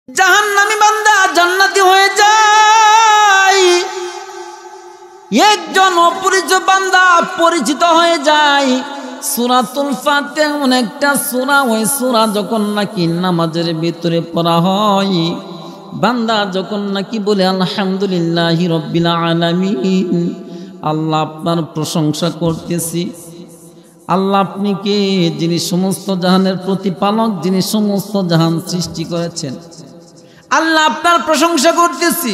জাহান্নামী বান্দা জান্নাতি হয়ে যায়, একজন অপরিচিত বান্দা পরিচিত হয়ে যায়। সূরাতুল ফাতিহা এমন একটা সূরা, ওই সূরা যখন নাকি নামাজের ভিতরে পড়া হয়, বান্দা যখন নাকি বলে আলহামদুলিল্লাহি রাব্বিল আলামিন, আল্লাহ আপনার প্রশংসা করতেছি, আল্লাহ আপনি কে, যিনি সমস্ত জাহানের প্রতিপালক, যিনি সমস্ত জাহান সৃষ্টি করেছেন, আল্লাহ আপনার প্রশংসা করতেছি,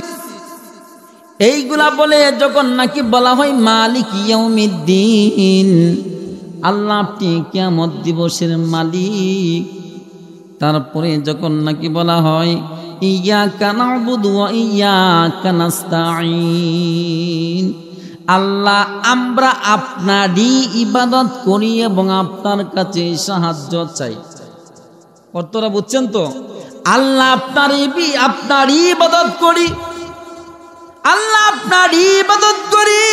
এইগুলা বলে যখন নাকি বলা হয় মালিক ইয়াউমিদ্দিন, আল্লাহ আপনি কিয়ামত দিবসের মালিক, তারপরে যখন নাকি বলা হয় ইয়্যাকা না'বুদু ওয়া ইয়্যাকা নাস্তাঈন, আল্লাহ আমরা আপনারই ইবাদত করি এবং আপনার কাছে সাহায্য চাই। অর্থটা বুঝছেন তো? আল্লাহ আপনারই ইবাদত করি, আল্লাহ আপনারই ইবাদত করি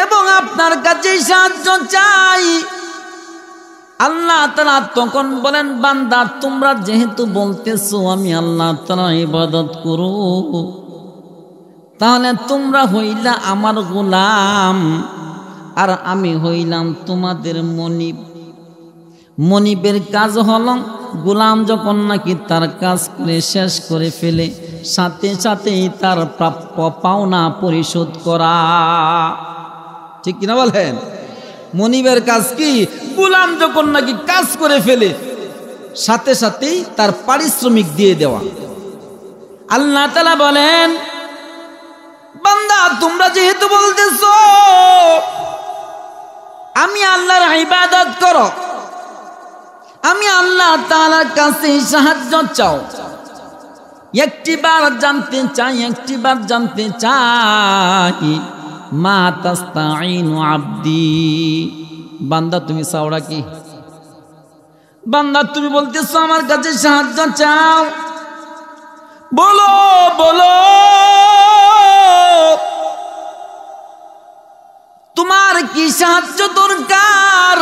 এবং আপনার কাছে সাহায্য চাই। আল্লাহ তাআলা তখন বলেন, বান্দা তোমরা যেহেতু বলতেছো আমি আল্লাহ তাআলার ইবাদত করো, তাহলে তোমরা হইলা আমার গোলাম আর আমি হইলাম তোমাদের মনিব। মনিবের কাজ হলো গোলাম যখন নাকি তার কাজ করে শেষ করে ফেলে, সাথে সাথেই তার প্রাপ্য পাওনা পরিশোধ করা। ঠিক কিনা বলেন? মনিবের কাজ কি? গোলাম যখন নাকি কাজ করে ফেলে সাথে সাথেই তার পারিশ্রমিক দিয়ে দেওয়া। আল্লাহ তাআলা বলেন, বান্দা তোমরা যেহেতু বলতেছো আমি আল্লাহর ইবাদত করো, আমি আল্লাহ তাআলার কাছে সাহায্য চাও, একটিবার জানতে চাই মা তাস্তাঈনু আবদি, বান্দা তুমি চাওরা কি? বান্দা তুমি বলতেছো আমার কাছে সাহায্য চাও, বলো বলো তোমার কি সাহায্য দরকার?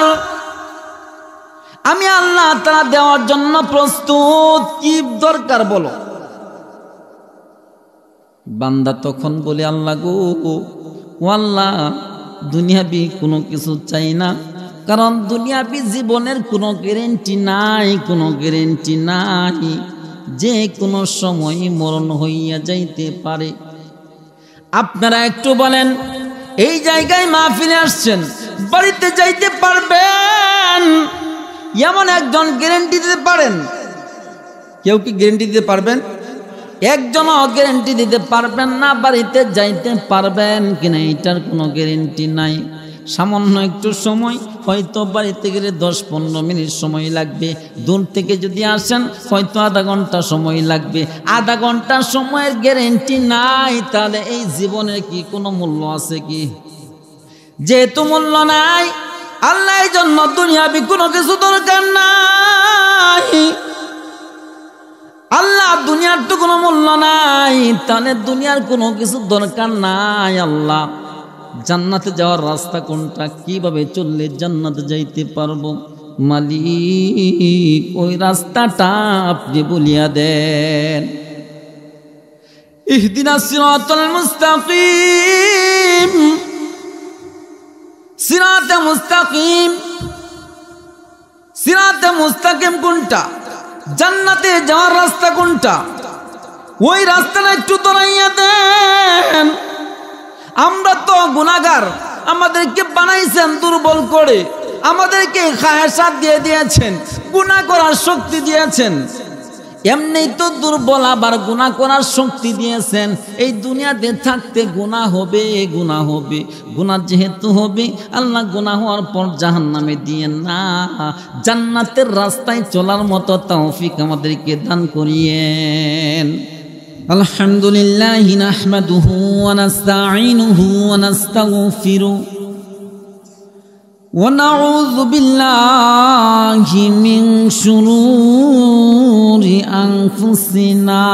আমি আল্লাহ তাআলা দেওয়ার জন্য প্রস্তুত, কি দরকার বলো। বান্দা তখন বলে, আল্লাহ গো, ও আল্লাহ দুনিয়াবি কোনো কিছু চাই না, কারণ দুনিয়াবি জীবনের কোনো গ্যারান্টি নাই, যে কোনো সময় মরণ হইয়া যাইতে পারে। আপনারা একটু বলেন, এই জায়গায় মাহফিলে আসছেন, বাড়িতে যাইতে পারবেন এমন একজন গ্যারান্টি দিতে পারেন? কেউ কি গ্যারান্টি দিতে পারবেন? একজনও গ্যারান্টি দিতে পারবেন না বাড়িতে যাইতে পারবেন কিনা, এটার কোনো গ্যারান্টি নাই। সামান্য একটু সময়, হয়তো বাড়িতে গেলে 10-15 মিনিট সময় লাগবে, দূর থেকে যদি আসেন হয়তো আধা ঘন্টা সময় লাগবে। আধা ঘন্টা সময়ের গ্যারান্টি নাই, তাহলে এই জীবনের কি কোনো মূল্য আছে কি? যেহেতু মূল্য নাই, আল্লাহ এই জন্য দুনিয়াবি কোনো কিছু দরকার নাই, আল্লাহ দুনিয়ার তো কোনো মূল্য নাই, তাহলে দুনিয়ার কোনো কিছু দরকার নাই। আল্লাহ জান্নাতে যাওয়ার রাস্তা কোনটা, কিভাবে চললে জান্নাতে যাইতে পারবো, মালিক ওই রাস্তাটা আপনি বলিয়া দেন। ইহদিনাস সিরাতাল মুস্তাকিম, সিরাতে মুস্তাকিম কোনটা, জান্নাতে যাওয়ার রাস্তা কোনটা, ওই রাস্তাটা একটু ধরাইয়া দেন। আমরা তো গুনাহগার, আমাদেরকে বানাইছেন দুর্বল করে, আমাদেরকে খায়সাত দিয়ে দিয়েছেন, গুনাহ করার শক্তি দিয়েছেন, এমনিই তো দুর্বল, আবার গুনাহ করার শক্তি দিয়েছেন। এই দুনিয়াতে থাকতে গুনাহ হবে, গুনাহ যেহেতু হবে, আল্লাহ গুনাহ হওয়ার পর জাহান্নামে দিয়েন না, জান্নাতের রাস্তায় চলার মতো তৌফিক আমাদেরকে দান করিয়েন। আলহামদুলিল্লাহি নাহমাদুহু ওয়া নাস্তাঈনুহু ওয়া নাস্তাগফিরুহু ওয়া নাউযু বিল্লাহি মিন শুরুরি আনফুসিনা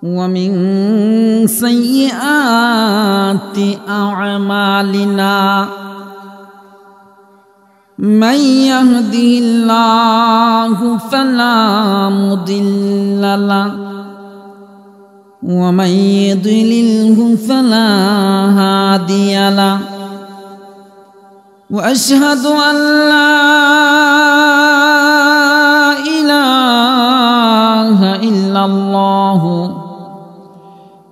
ওয়া মিন সাইয়্যাতি আ'মালিনা من يهده الله فلا مضل له ومن يضلله فلا هادي له وأشهد أن لا إله إلا الله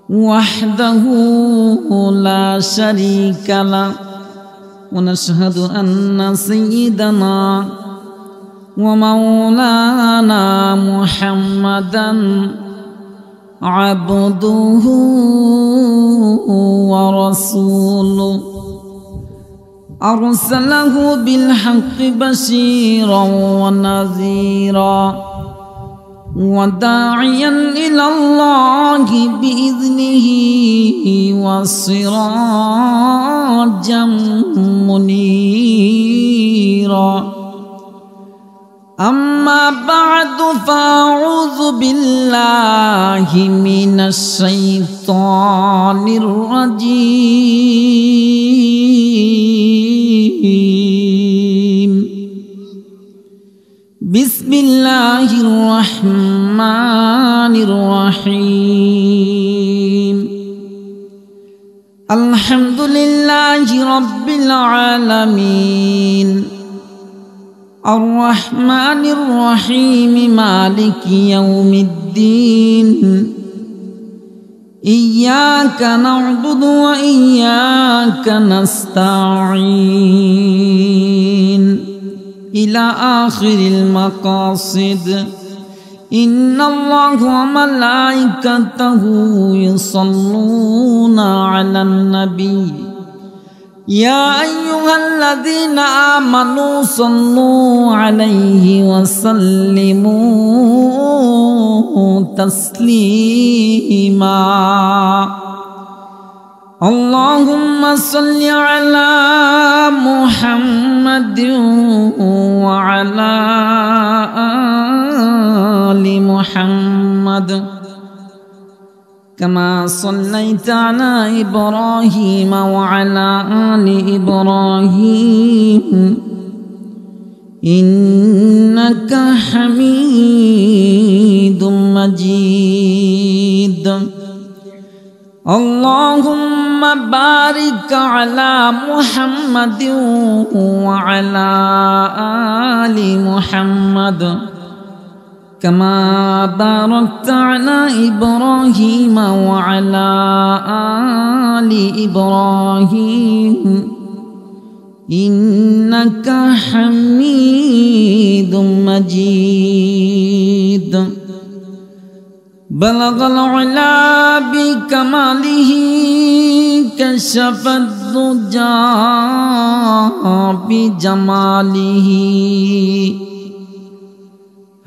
وحده لا شريك له ونشهد أن سيدنا ومولانا محمدا عبده ورسوله أرسله بالحق بشيرا ونذيرا وداعيا إلى الله بإذنه وسراجا منيرا أما بعد فأعوذ بالله من الشيطان الرجيم بسم الله الرحمن الرحيم الحمد لله رب العالمين الرحمن الرحيم مالك يوم الدين إياك نعبد وإياك نستعين إلى آخر المقاصد إن الله وملائكته يصلون على النبي يا أيها الذين آمنوا صلوا عليه وسلموا تسليما اللهم صل على محمد وعلى آل محمد كما صليت على إبراهيم وعلى آل إبراهيم إنك حميد مجيد اللهم بارك على محمد وعلى آل محمد كما باركت على إبراهيم وعلى آل إبراهيم إنك حميد مجيد بلغ العلا بكماله كشف الدجى بجماله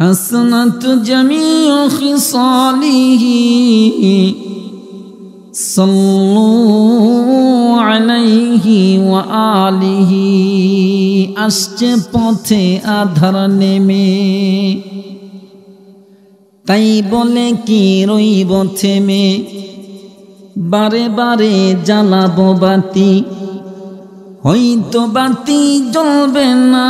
حسنت جميع خصاله صلوا عليه وآله আসছে পথে আধার নেমে তাই বলে কি রইব থেমে বারে বারে জ্বালাবো বাতি হয়তো বাতি জ্বলবে না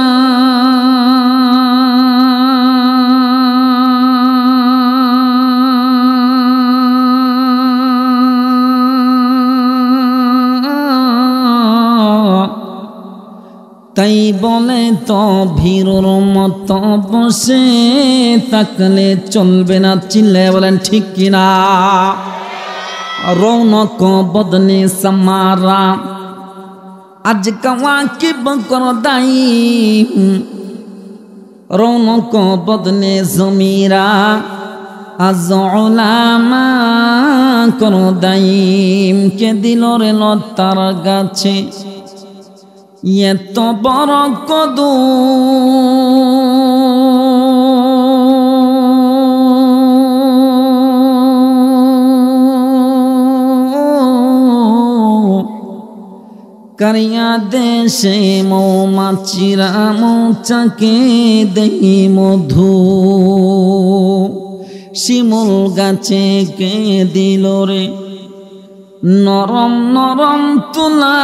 তাই বলে তো ভীরুর মতো বসে তাকলে চলবে না চিল্লায় বলেন ঠিক কিনা রৌনক বদনে সামারা আজ কাওয়াকিব কর দাই রৌনক বদনে জমিরা আজ উলামা কর দাইম কে দিল রে লতার গাছে এত বড় কদু करिया देशे मौमाछिरा मौचाके देई मधु शिमुल गाचे के दिल रे नरम नरम तुला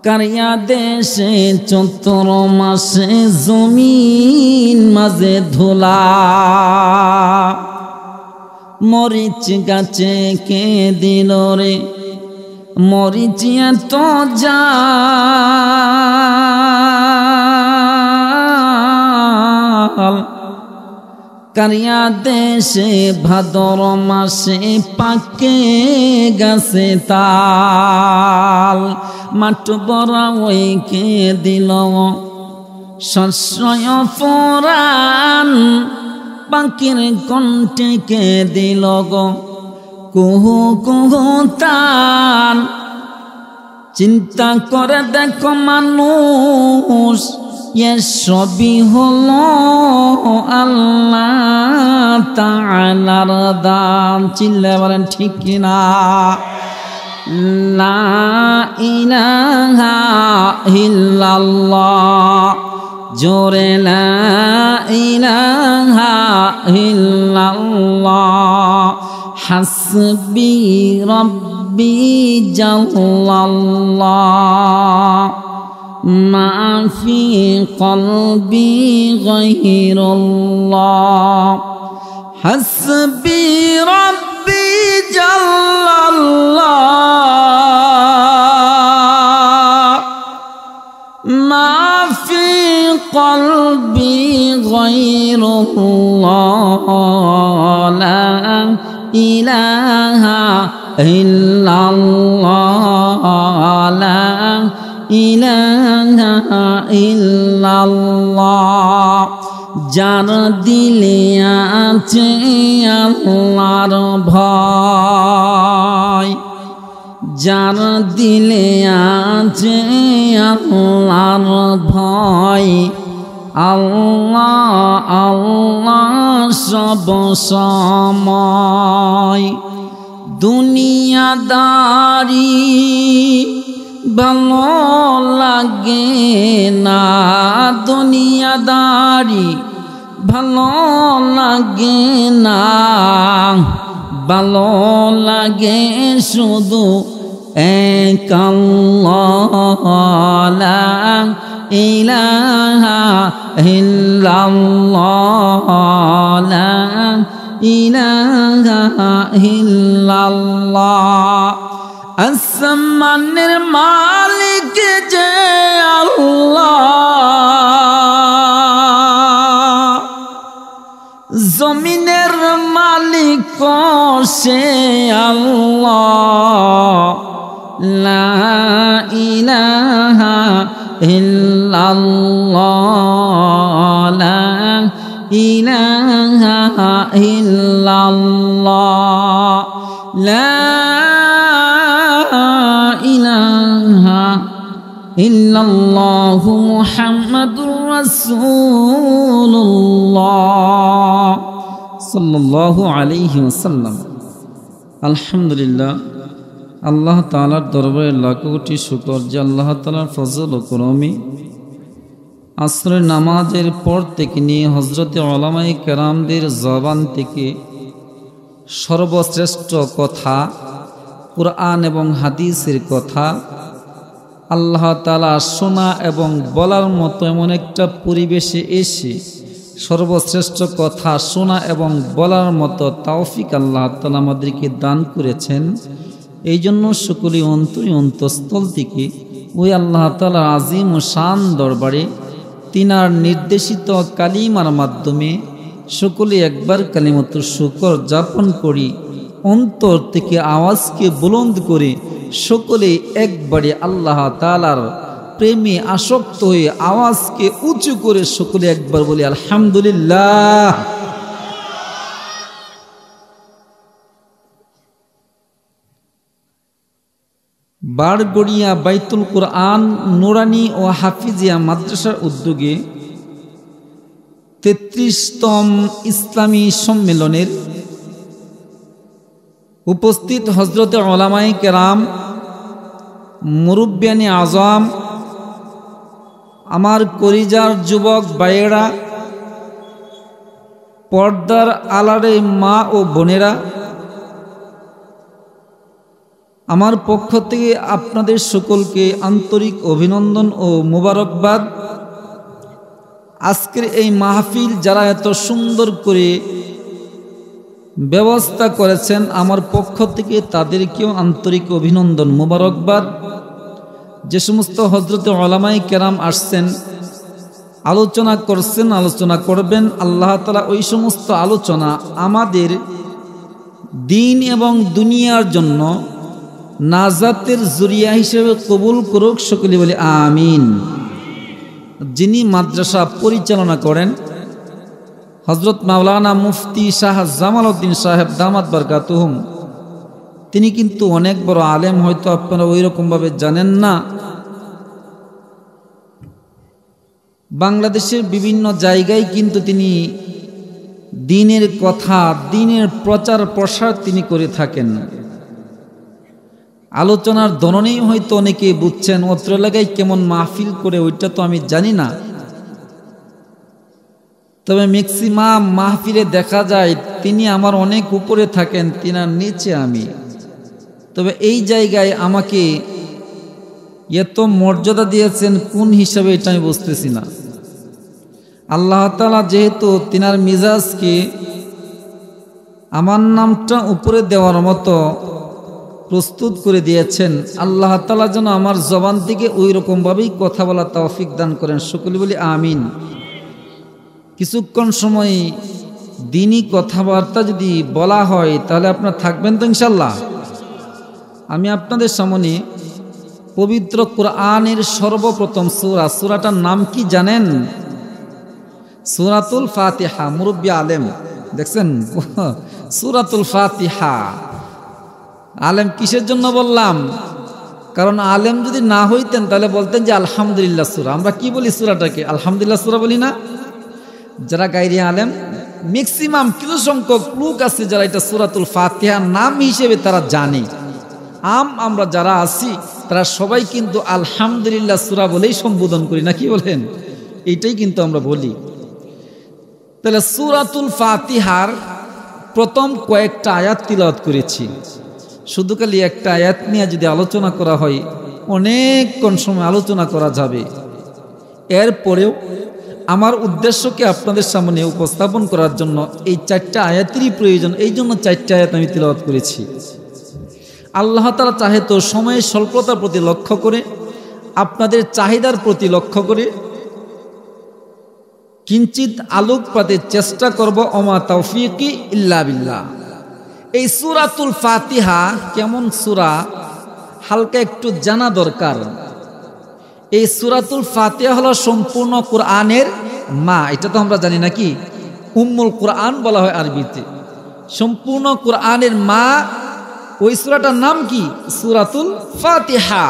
কারিয়া দেশে চৈত্র মাসে জমিন মাঝে ধুলা মরিচ গাছে কে দিল রে মরিচিয়া তো জাল কারিয়া দেশে ভাদর মাসে পাকে গাছে তাল মাঠ বড়া ওই কে দিল শস্য ফোরান পাখির কণ্ঠে কে দিল গো কুহু কুহু তান চিন্তা করে দেখো মানুষ সবই হলো আল্লাহ তাআলার দান। চিল্লা বলেন ঠিক কিনা? লা ইলাহা ইল্লাল্লাহ জোরে লা ইলাহা ইল্লাল্লাহ হাসবি রব্বি জাল্লাল্লাহ মা ফি কলবি গায়রুল্লাহ হাসবি রব্বি জাল্লাল্লাহ মা ফি কলবি গায়রুল্লাহ লা ইলাহা ইল্লাল্লাহ লা ইলাহা ইল্লাল্লাহ যার দিলে আছে আল্লাহর ভয় যার দিলে আছে আল্লাহর ভয় আল্লাহ আল্লাহ সব সময় দুনিয়াদারি ভালো লাগে না দুনিয়াদারি ভালো লাগে না ভালো লাগে শুধু এক আল্লাহ লা ইলাহা ইল্লাল্লাহ লা ইলাহা ইল্লাল্লাহ আসমানের মালিক যে আল্লাহ জমিনের মালিক সে আল্লাহ লা ইলাহা ইল্লাল্লাহ লা ইলাহা ইল্লাল্লাহ লা ইলাহা ইল্লাল্লাহু মুহাম্মাদুর রাসূলুল্লাহ সাল্লাল্লাহু আলাইহি ওয়াসাল্লাম। আলহামদুলিল্লাহ, আল্লাহ তাআলার দরবারে লাখ কোটি শুকর যে আল্লাহ তাআলার ফজল ও করমে আসরের নামাজের পর থেকে নিয়ে হযরতে উলামায়ে কেরামদের জবান থেকে সর্বশ্রেষ্ঠ কথা কুরআন এবং হাদিসের কথা আল্লাহ তাআলা শোনা এবং বলার মতো এমন একটা পরিবেশে এসে সর্বশ্রেষ্ঠ কথা শোনা এবং বলার মতো তৌফিক আল্লাহ তাআলা আমাদেরকে দান করেছেন। এই জন্য সকলেই অন্তঃস্থল থেকে ওই আল্লাহ তাআলার আজিম ও শান দরবারে তিনার নির্দেশিত কালিমার মাধ্যমে সকলে একবার কালিমাতুশ শুকর যাপন করি। অন্তর থেকে আওয়াজকে বুলন্দ করে সকলে একবারে আল্লাহ তাআলার প্রেমে আসক্ত হয়ে আওয়াজকে উঁচু করে সকলে একবার বলি আলহামদুলিল্লাহ। বারগড়িয়া বাইতুল কুরআন নুরানি ও হাফিজিয়া মাদ্রাসার উদ্যোগে ৩৩তম ইসলামী সম্মেলনের উপস্থিত হযরতে উলামায়ে কেরাম, মুরব্বিয়ানে আজম, আমার কলিজার যুবক ভাইয়েরা, পর্দার আলারে মা ও বোনেরা, আমার পক্ষ থেকে আপনাদের সকলকে আন্তরিক অভিনন্দন ও মোবারকবাদ। আজকের এই মাহফিল যারা এত সুন্দর করে ব্যবস্থা করেছেন, আমার পক্ষ থেকে তাদেরকেও আন্তরিক অভিনন্দন মোবারকবাদ। যে সমস্ত হযরতে উলামায়ে কেরাম আসছেন, আলোচনা করছেন, আলোচনা করবেন, আল্লাহ তাআলা ওই সমস্ত আলোচনা আমাদের দিন এবং দুনিয়ার জন্য নাজাতের জরিয়া হিসেবে কবুল করুক, সকলে বলি আমিন। যিনি মাদ্রাসা পরিচালনা করেন হযরত মাওলানা মুফতি শাহ জামাল উদ্দিন সাহেব দামাত বারকাতুহুম, তিনি কিন্তু অনেক বড় আলেম, হয়তো আপনারা ওই রকমভাবে জানেন না। বাংলাদেশের বিভিন্ন জায়গায় কিন্তু তিনি দ্বীনের কথা, দ্বীনের প্রচার প্রসার তিনি করে থাকেন। আলোচনার ধরনেই হয়তো অনেকে বুঝছেন, অত্র এলাকায় কেমন মাহফিল করে ওইটা তো আমি জানি না, তবে ম্যাক্সিমাম মাহফিলে দেখা যায় তিনি আমার অনেক উপরে থাকেন, তিনার নিচে আমি। তবে এই জায়গায় আমাকে এত মর্যাদা দিয়েছেন কোন হিসাবে এটা আমি বুঝতেছি না। আল্লাহ তাআলা যেহেতু তিনার মিজাজকে আমার নামটা উপরে দেওয়ার মতো প্রস্তুত করে দিয়েছেন, আল্লাহ তাআলা যেন আমার জবান থেকে ওই রকমভাবেই কথা বলা তৌফিক দান করেন, সকলে বলি আমিন। কিছুক্ষণ সময় দ্বীনি কথাবার্তা যদি বলা হয় তাহলে আপনারা থাকবেন তো ইনশাল্লাহ। আমি আপনাদের সামনে পবিত্র কোরআনের সর্বপ্রথম সূরাটার নাম কি জানেন? সূরাতুল ফাতিহা। মুরব্বী আলেম দেখছেন, সূরাতুল ফাতিহা। আলেম কিসের জন্য বললাম? কারণ আলেম যদি না হইতেন তাহলে বলতেন যে আলহামদুলিল্লাহ সূরা। আমরা কি বলি সূরাটাকে? আলহামদুলিল্লাহ সূরা বলি না? যারা গায়রে আলেম, ম্যাক্সিমাম কিছু সংখ্যক লোক আছে যারা এটা সূরাতুল ফাতিহা নাম হিসেবে তারা জানে। আমরা যারা আছি তারা সবাই কিন্তু আলহামদুলিল্লাহ সূরা বলেই সম্বোধন করি, না কি বলেন? এইটাই কিন্তু আমরা বলি। তাহলে সূরাতুল ফাতিহার প্রথম কয়েকটা আয়াত তিলাওয়াত করেছি। শুধু খালি একটা আয়াত নিয়ে যদি আলোচনা করা হয় অনেকক্ষণ সময় আলোচনা করা যাবে। এরপরেও আমার উদ্দেশ্যকে আপনাদের সামনে উপস্থাপন করার জন্য এই 4টা আয়াতেরই প্রয়োজন, এই জন্য 4টা আয়াত আমি তিলাওয়াত করেছি। আল্লাহ তাআলা চাহে তো সময়ের স্বল্পতার প্রতি লক্ষ্য করে, আপনাদের চাহিদার প্রতি লক্ষ্য করে কিঞ্চিত আলোকপাতের চেষ্টা করব। ওমা তাওফীকি ইল্লা বিল্লাহ। এই সূরাতুল ফাতিহা কেমন সূরা হালকা একটু জানা দরকার। এই সূরাতুল ফাতিহা হলো সম্পূর্ণ কোরআনের মা, এটা তো আমরা জানি নাকি? উম্মুল কোরআন বলা হয় আরবিতে। সম্পূর্ণ কোরআনের মা ওই সূরাটার নাম কি? সূরাতুল ফাতিহা।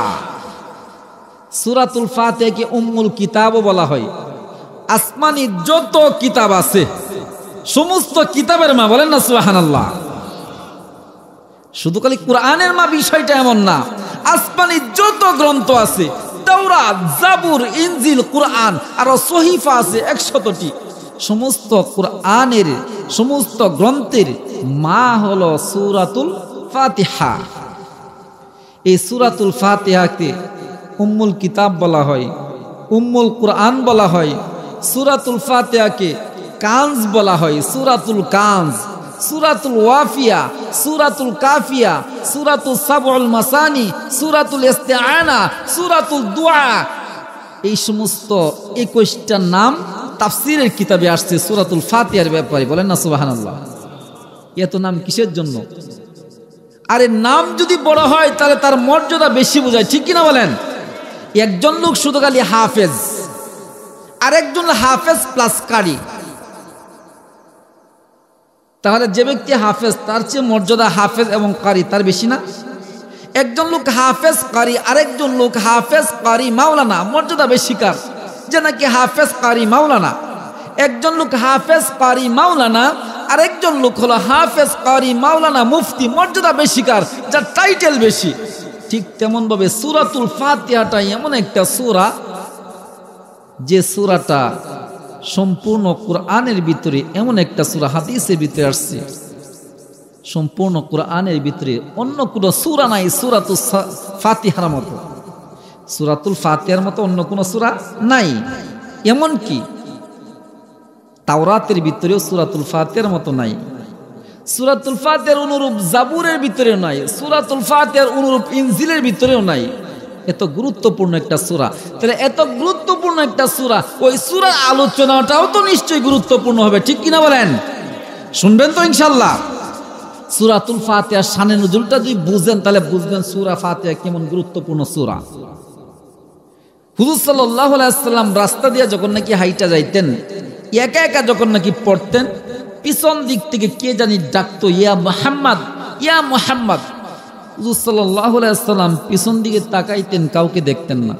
সূরাতুল ফাতিহাকে উম্মুল কিতাবও বলা হয়। আসমানি যত কিতাব আছে সমস্ত কিতাবের মা, বলেন না সুবহানাল্লাহ। শুধু খালি কোরআনের মা বিষয়টা এমন না, আসমানি যত গ্রন্থ আছে, তাওরাত, জাবুর, ইনজিল, কোরআন আর সহিফা আছে 100টি, সমস্ত কোরআনের সমস্ত গ্রন্থের মা হলো সূরাতুল ফাতিহা। এই সূরাতুল ফাতিহাকে উম্মুল কিতাব বলা হয়, উম্মুল কোরআন বলা হয়। সূরাতুল ফাতিহাকে কানজ বলা হয়, সূরাতুল কানজ, সূরাতুল ওয়াফিয়া, সূরাতুল কাফিয়া, সূরাতুল সাবউল মাসানি, সূরাতুল ইস্তিআনা, সূরাতুল দুআ। এই সমস্ত 21টা নাম তাফসীরের কিতাবে আসছে সূরাতুল ফাতিহার ব্যাপারে, বলেন না সুবহানাল্লাহ। এত নাম কিসের জন্য? আরে নাম যদি বড় হয় তাহলে তার মর্যাদা বেশি বোঝায়, ঠিক কিনা বলেন? একজন লোক শুধু খালি হাফেজ, আরেকজন হাফেজ প্লাস কারি, তাহলে যে ব্যক্তি হাফেজ তার চেয়ে মর্যাদা হাফেজ এবং কারি তার বেশি না? একজন লোক হাফেজ কারি, আরেকজন লোক হাফেজ কারি মাওলানা, মর্যাদা বেশি কার? যে নাকি হাফেজ কারি মাওলানা। একজন লোক হাফেজ কারি মাওলানা, আরেকজন লোক হলো হাফেজ কারি মাওলানা মুফতি, মর্যাদা বেশি কার? যার টাইটেল বেশি। ঠিক তেমন ভাবে সূরাতুল ফাতিহাটা এমন একটা সূরা যে সূরাটা সম্পূর্ণ কোরআনের ভিতরে, এমন একটা সূরা হাদিসের ভিতরে আসছে সম্পূর্ণ কোরআনের ভিতরে অন্য কোনো সূরা নাই সূরাতুল ফাতিহার মতো, সূরাতুল ফাতিহার মতো অন্য কোনো সূরা নাই। এমন কি তাওরাতের ভিতরেও সূরাতুল ফাতিহার মতো নাই, সূরাতুল ফাতিহার অনুরূপ জাবুরের ভিতরেও নাই, সূরাতুল ফাতিহার অনুরূপ ইনজিলের ভিতরেও নাই। এত গুরুত্বপূর্ণ একটা সূরা, তাহলে এত গুরুত্বপূর্ণ একটা সূরা, ওই সূরার আলোচনাটাও তো নিশ্চয়ই গুরুত্বপূর্ণ হবে, ঠিক কিনা বলেন? শুনবেন তো ইনশাআল্লাহ। সূরাতুল ফাতিহার শানে নুজুলটা যদি বুঝেন তাহলে বুঝবেন সূরা ফাতিহা কেমন গুরুত্বপূর্ণ সূরা। হুজুর সাল্লাল্লাহু আলাইহি ওয়াসাল্লাম রাস্তা দিয়ে যখন নাকি হাইটা যাইতেন, একা একা যখন নাকি পড়তেন, পিছন দিক থেকে কে জানি ডাকতো, ইয়া মুহাম্মদ, ইয়া মুহাম্মদ। হুজুর সাল্লাল্লাহু আলাইহি ওয়াসাল্লাম পিছন দিকে তাকাইতেন, কাউকে দেখতেন না।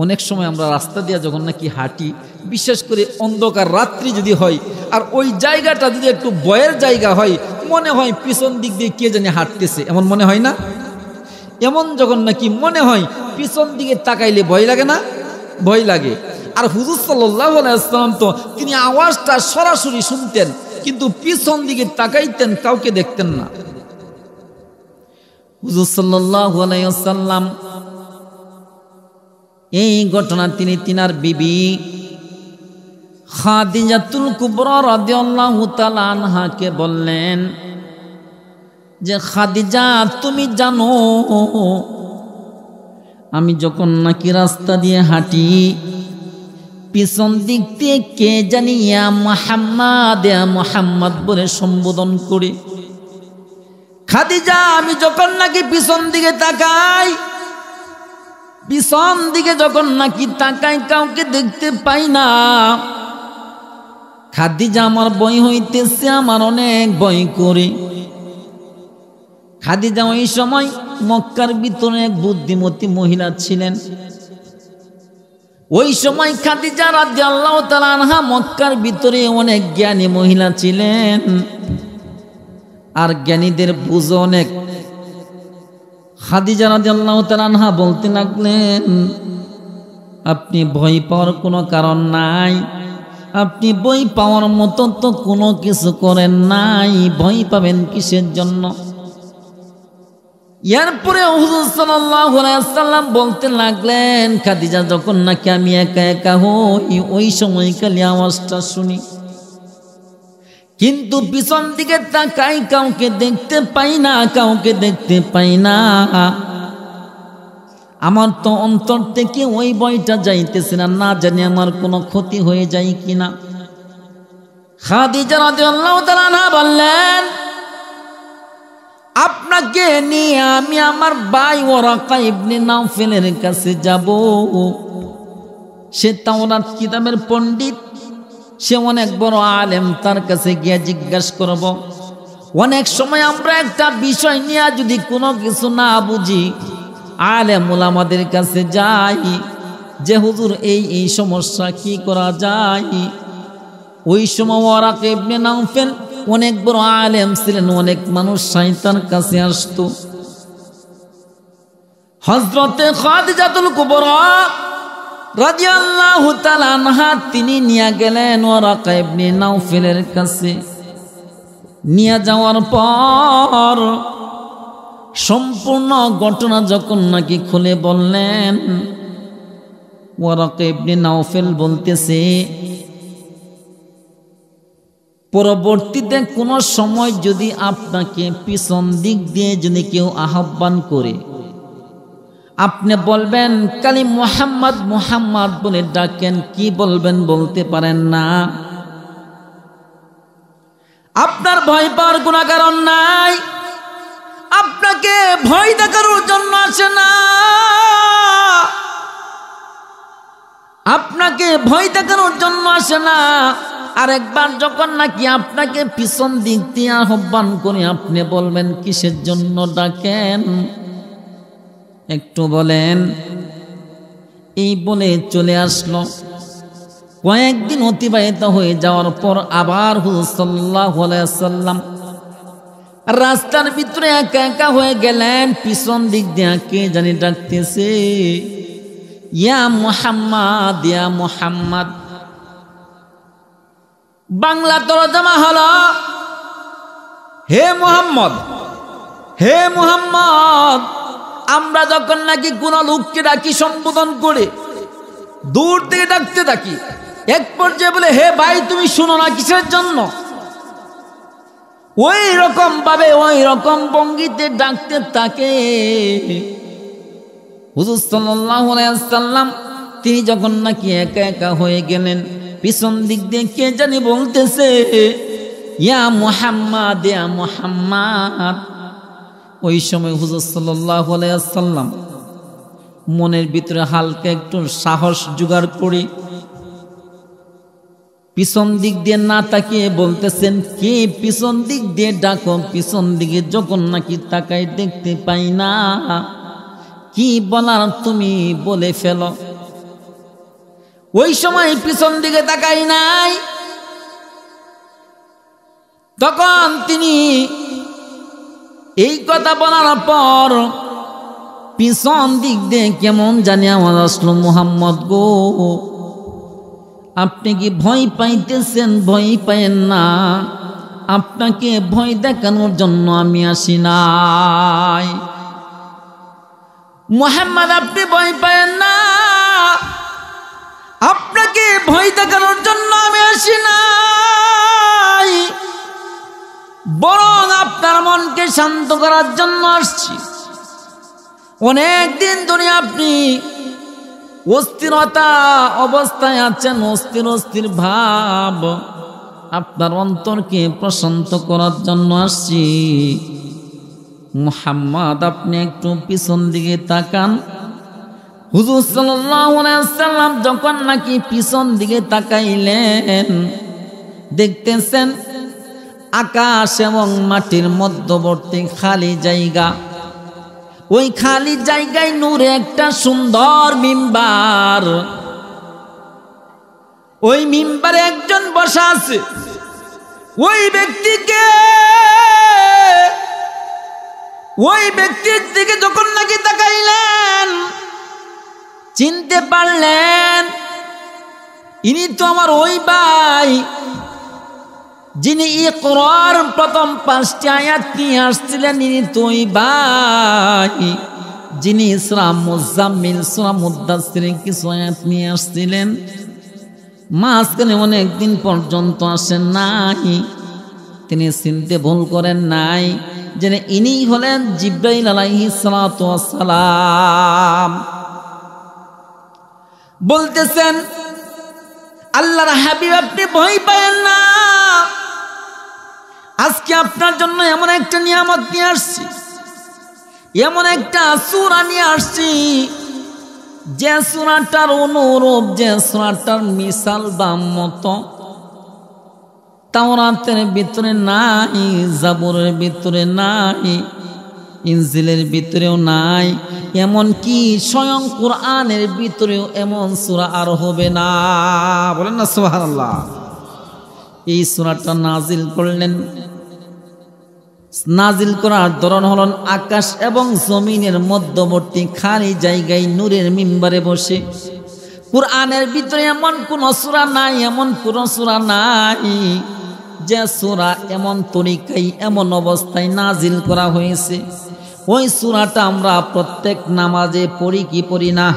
অনেক সময় আমরা রাস্তা দিয়ে যখন নাকি হাঁটি, বিশেষ করে অন্ধকার রাত্রি যদি হয় আর ওই জায়গাটা যদি একটু ভয়ের জায়গা হয়, মনে হয় পিছন দিক দিয়ে কে জানি হাঁটতেছে, এমন মনে হয় না? এমন যখন নাকি মনে হয় পিছন দিকে তাকাইলে ভয় লাগে না? ভয় লাগে। আর হুজুর সাল্লাল্লাহু আলাইহি ওয়াসাল্লাম তো তিনি আওয়াজটা সরাসরি শুনতেন, কিন্তু পিছন দিকে তাকাইতেন, কাউকে দেখতেন না। হুজুর সাল্লাল্লাহু আলাইহি ওয়াসাল্লাম এই ঘটনা তিনি তিনার বিবি খাদিজাতুল কুবরা রাদিয়াল্লাহু তাআলা আনহাকে বললেন যে, খাদিজা তুমি জানো আমি যখন নাকি রাস্তা দিয়ে হাঁটি, পিছন দিক দিয়ে কে জানি ইয়া মুহাম্মদ বলে সম্বোধন করে। খাদিজা আমি যখন নাকি পিছন দিকে তাকাই, পিছন দিকে যখন নাকি তাকাই কাউকে দেখতে পাই না। খাদিজা আমার ভয় হইতেছে, আমার অনেক ভয় করে। খাদিজা ওই সময় মক্কার ভিতরে এক বুদ্ধিমতী মহিলা ছিলেন। ওই সময় খাদিজা রাদিয়াল্লাহু তাআলা আনহা মক্কার ভিতরে অনেক জ্ঞানী মহিলা ছিলেন, আর জ্ঞানীদের বুঝ অনেক। খাদিজা রাদিয়াল্লাহু তাআলা আনহা বলতে লাগলেন, আপনি ভয় পাওয়ার কোনো কারণ নাই, আপনি ভয় পাওয়ার মতো তো কোনো কিছু করেন নাই, ভয় পাবেন কিসের জন্য? এরপরে হুজুর সাল্লাল্লাহু আলাইহি ওয়াসাল্লাম বলতে লাগলেন, খাদিজা যখন নাকি আমি একা একা হই, ওই সময় খালি আওয়াজটা শুনি, কিন্তু পিছন দিকে তাকাই কাউকে দেখতে পাই না, কাউকে দেখতে পাই না। আমার তো অন্তর থেকে ওই ভয়টা যাইতেছে না, না জানি আমার কোনো ক্ষতি হয়ে যায় কিনা। খাদিজা রাদিয়াল্লাহু তাআলা আনহা বললেন, আপনাকে নিয়ে আমি আমার ভাই ওয়ারাকা ইবনে নাওফেলের কাছে যাব। সে তাওরাত কিতাবের পণ্ডিত, সে অনেক বড় আলেম, তার কাছে গিয়ে জিজ্ঞাসা করব। অনেক সময় আমরা একটা বিষয় নিয়ে যদি কোনো কিছু না বুঝি, আলেম ওলামাদের কাছে যাই যে হুজুর এই সমস্যা কি করা যায়। ওই সময় ওয়ারাকা ইবনে নাওফেল অনেক বড় আলেম ছিলেন, অনেক মানুষ শয়তান কাছে আসতো। হযরতে খাদিজাতুল কুবরা রাদিয়াল্লাহু তাআলা আনহা তিনি নিয়ে গেলেন ওয়ারাকা ইবনে নাওফেলের কাছে। নিয়ে যাওয়ার পর সম্পূর্ণ ঘটনা যখন নাকি খুলে বললেন, ওয়ারাকা ইবনে নাওফেল বলতেছে, পরবর্তীতে কোনো সময় যদি আপনাকে পিছন দিক দিয়ে যদি কেউ আহ্বান করে, আপনি বলবেন কালি মুহাম্মদ মুহাম্মদ বলে ডাকেন, কি বলবেন বলতে পারেন না। আপনার ভয় পাওয়ার কোনো কারণ নাই, আপনাকে ভয় দেখানোর জন্য আসে না, আপনাকে ভয় দেখানোর জন্য আসে না। আর একবার যখন নাকি আপনাকে পিছন দিক দিয়ে আহ্বান করে, আপনি বলবেন কিসের জন্য ডাকেন একটু বলেন। এই বলে চলে আসলো। কয়েকদিন অতিবাহিত হয়ে যাওয়ার পর আবার হুজুর সাল্লাল্লাহু আলাইহি ওয়াসাল্লাম রাস্তার ভিতরে একা একা হয়ে গেলেন। পিছন দিক দিয়ে কে জানি ডাকতেছে, ইয়া মুহাম্মদ, ইয়া মুহাম্মদ। বাংলা তরজমা হলো, হে মুহাম্মদ, হে মুহাম্মদ। আমরা যখন নাকি কোন লোককে ডাকি সম্বোধন করে দূর থেকে ডাকতে থাকি, এক পর্যায়ে বলে হে ভাই তুমি শুনো না কিসের জন্য, ওই রকম ভাবে ওই রকম ভঙ্গিতে ডাকতে থাকে। হুজুর সাল্লাল্লাহু আলাইহি ওয়াসাল্লাম তিনি যখন নাকি একা একা হয়ে গেলেন, পিছন দিক দিয়ে কে জানি বলতেছে ইয়া মুহাম্মাদ, ইয়া মুহাম্মাদ। ওই সময় হুজুর সাল্লাল্লাহু আলাইহি ওয়াসাল্লাম মনের ভিতরে হালকা একটু সাহস জোগাড় করে পিছন দিক দিয়ে না তাকিয়ে বলতেছেন কে পিছন দিক দিয়ে ডাকো। পিছন দিকে যখন নাকি তাকাই দেখতে পাই না, কি বলার তুমি বলে ফেলো। ওই সময় পিছন দিকে তাকাই নাই, তখন তিনি এই কথা বলার পর পিছন দিক দিয়ে কেমন জানি আওয়াজ আসলো, মুহাম্মদ গো আপনি কি ভয় পাইতেছেন? ভয় পায়েন না, আপনাকে ভয় দেখানোর জন্য আমি আসি নাই। মুহাম্মদ আপনি ভয় পায়েন না, আপনাকে ভয় দেখানোর জন্য আমি আসি নাই, বরং আপনার মনকে শান্ত করার জন্য আসছি। অনেক দিন ধরে আপনি অস্থিরতা অবস্থায় আছেন, অস্থির অস্থির ভাব, আপনার অন্তরকে প্রশান্ত করার জন্য আসছি। মুহাম্মদ আপনি একটু পিছন দিকে তাকান। হুজুর সাল্লাল্লাহু আলাইহি ওয়াসাল্লাম যখন নাকি পিছন দিকে তাকাইলেন, দেখতেছেন আকাশ এবং মাটির মধ্যবর্তী খালি জায়গা। ওই খালি জায়গায় নূরে একটা সুন্দর মিম্বার, ওই মিম্বারে একজন বসা আছে। ওই ব্যক্তির দিকে যখন নাকি তাকাইলেন, চিনতে পারলেন ইনি তো আমার ওই ভাই যিনি ইকরার প্রথম 5টি আয়াত নিয়ে আসছিলেন। ইনি তো ওই ভাই যিনি সূরা মুজাম্মিল, সূরা মুদাসসির কিছু আয়াত নিয়ে আসছিলেন, মাঝখানে অনেক দিন পর্যন্ত আসেন নাই। তিনি চিনতে ভুল করেন নাই যে ইনি হলেন জিবরাইল আলাইহিস সালাতু ওয়াস সালাম। বলতেছেন আল্লাহর হাবিব আপনি ভয় পাবেন না, আজকে আপনার জন্য এমন একটা নিয়ামত নিয়ে আসছি, এমন একটা সূরা নিয়ে আসছি যে সূরাটার অনুরূপ, যে সূরাটার মিসাল বা মতো তাওরাতের ভিতরে নাই, জাবুরের ভিতরে নাই, ইনজিলের ভিতরেও নাই, এমন কি স্বয়ং কোরআনের ভিতরেও এমন সূরা আর হবে না। বলেন না সুবহানাল্লাহ। এই সূরাটা নাজিল করলেন, নাজিল করার ধরন হল আকাশ এবং জমিনের মধ্যবর্তী খালি জায়গায় নূরের মিম্বারে বসে। কোরআনের ভিতরে এমন কোন সূরা নাই, এমন কোন সূরা নাই যে সূরা এমন তরিকায় এমন অবস্থায় নাজিল করা হয়েছে। ওই সূরাটা আমরা প্রত্যেক নামাজে পড়ি কি পড়ি না?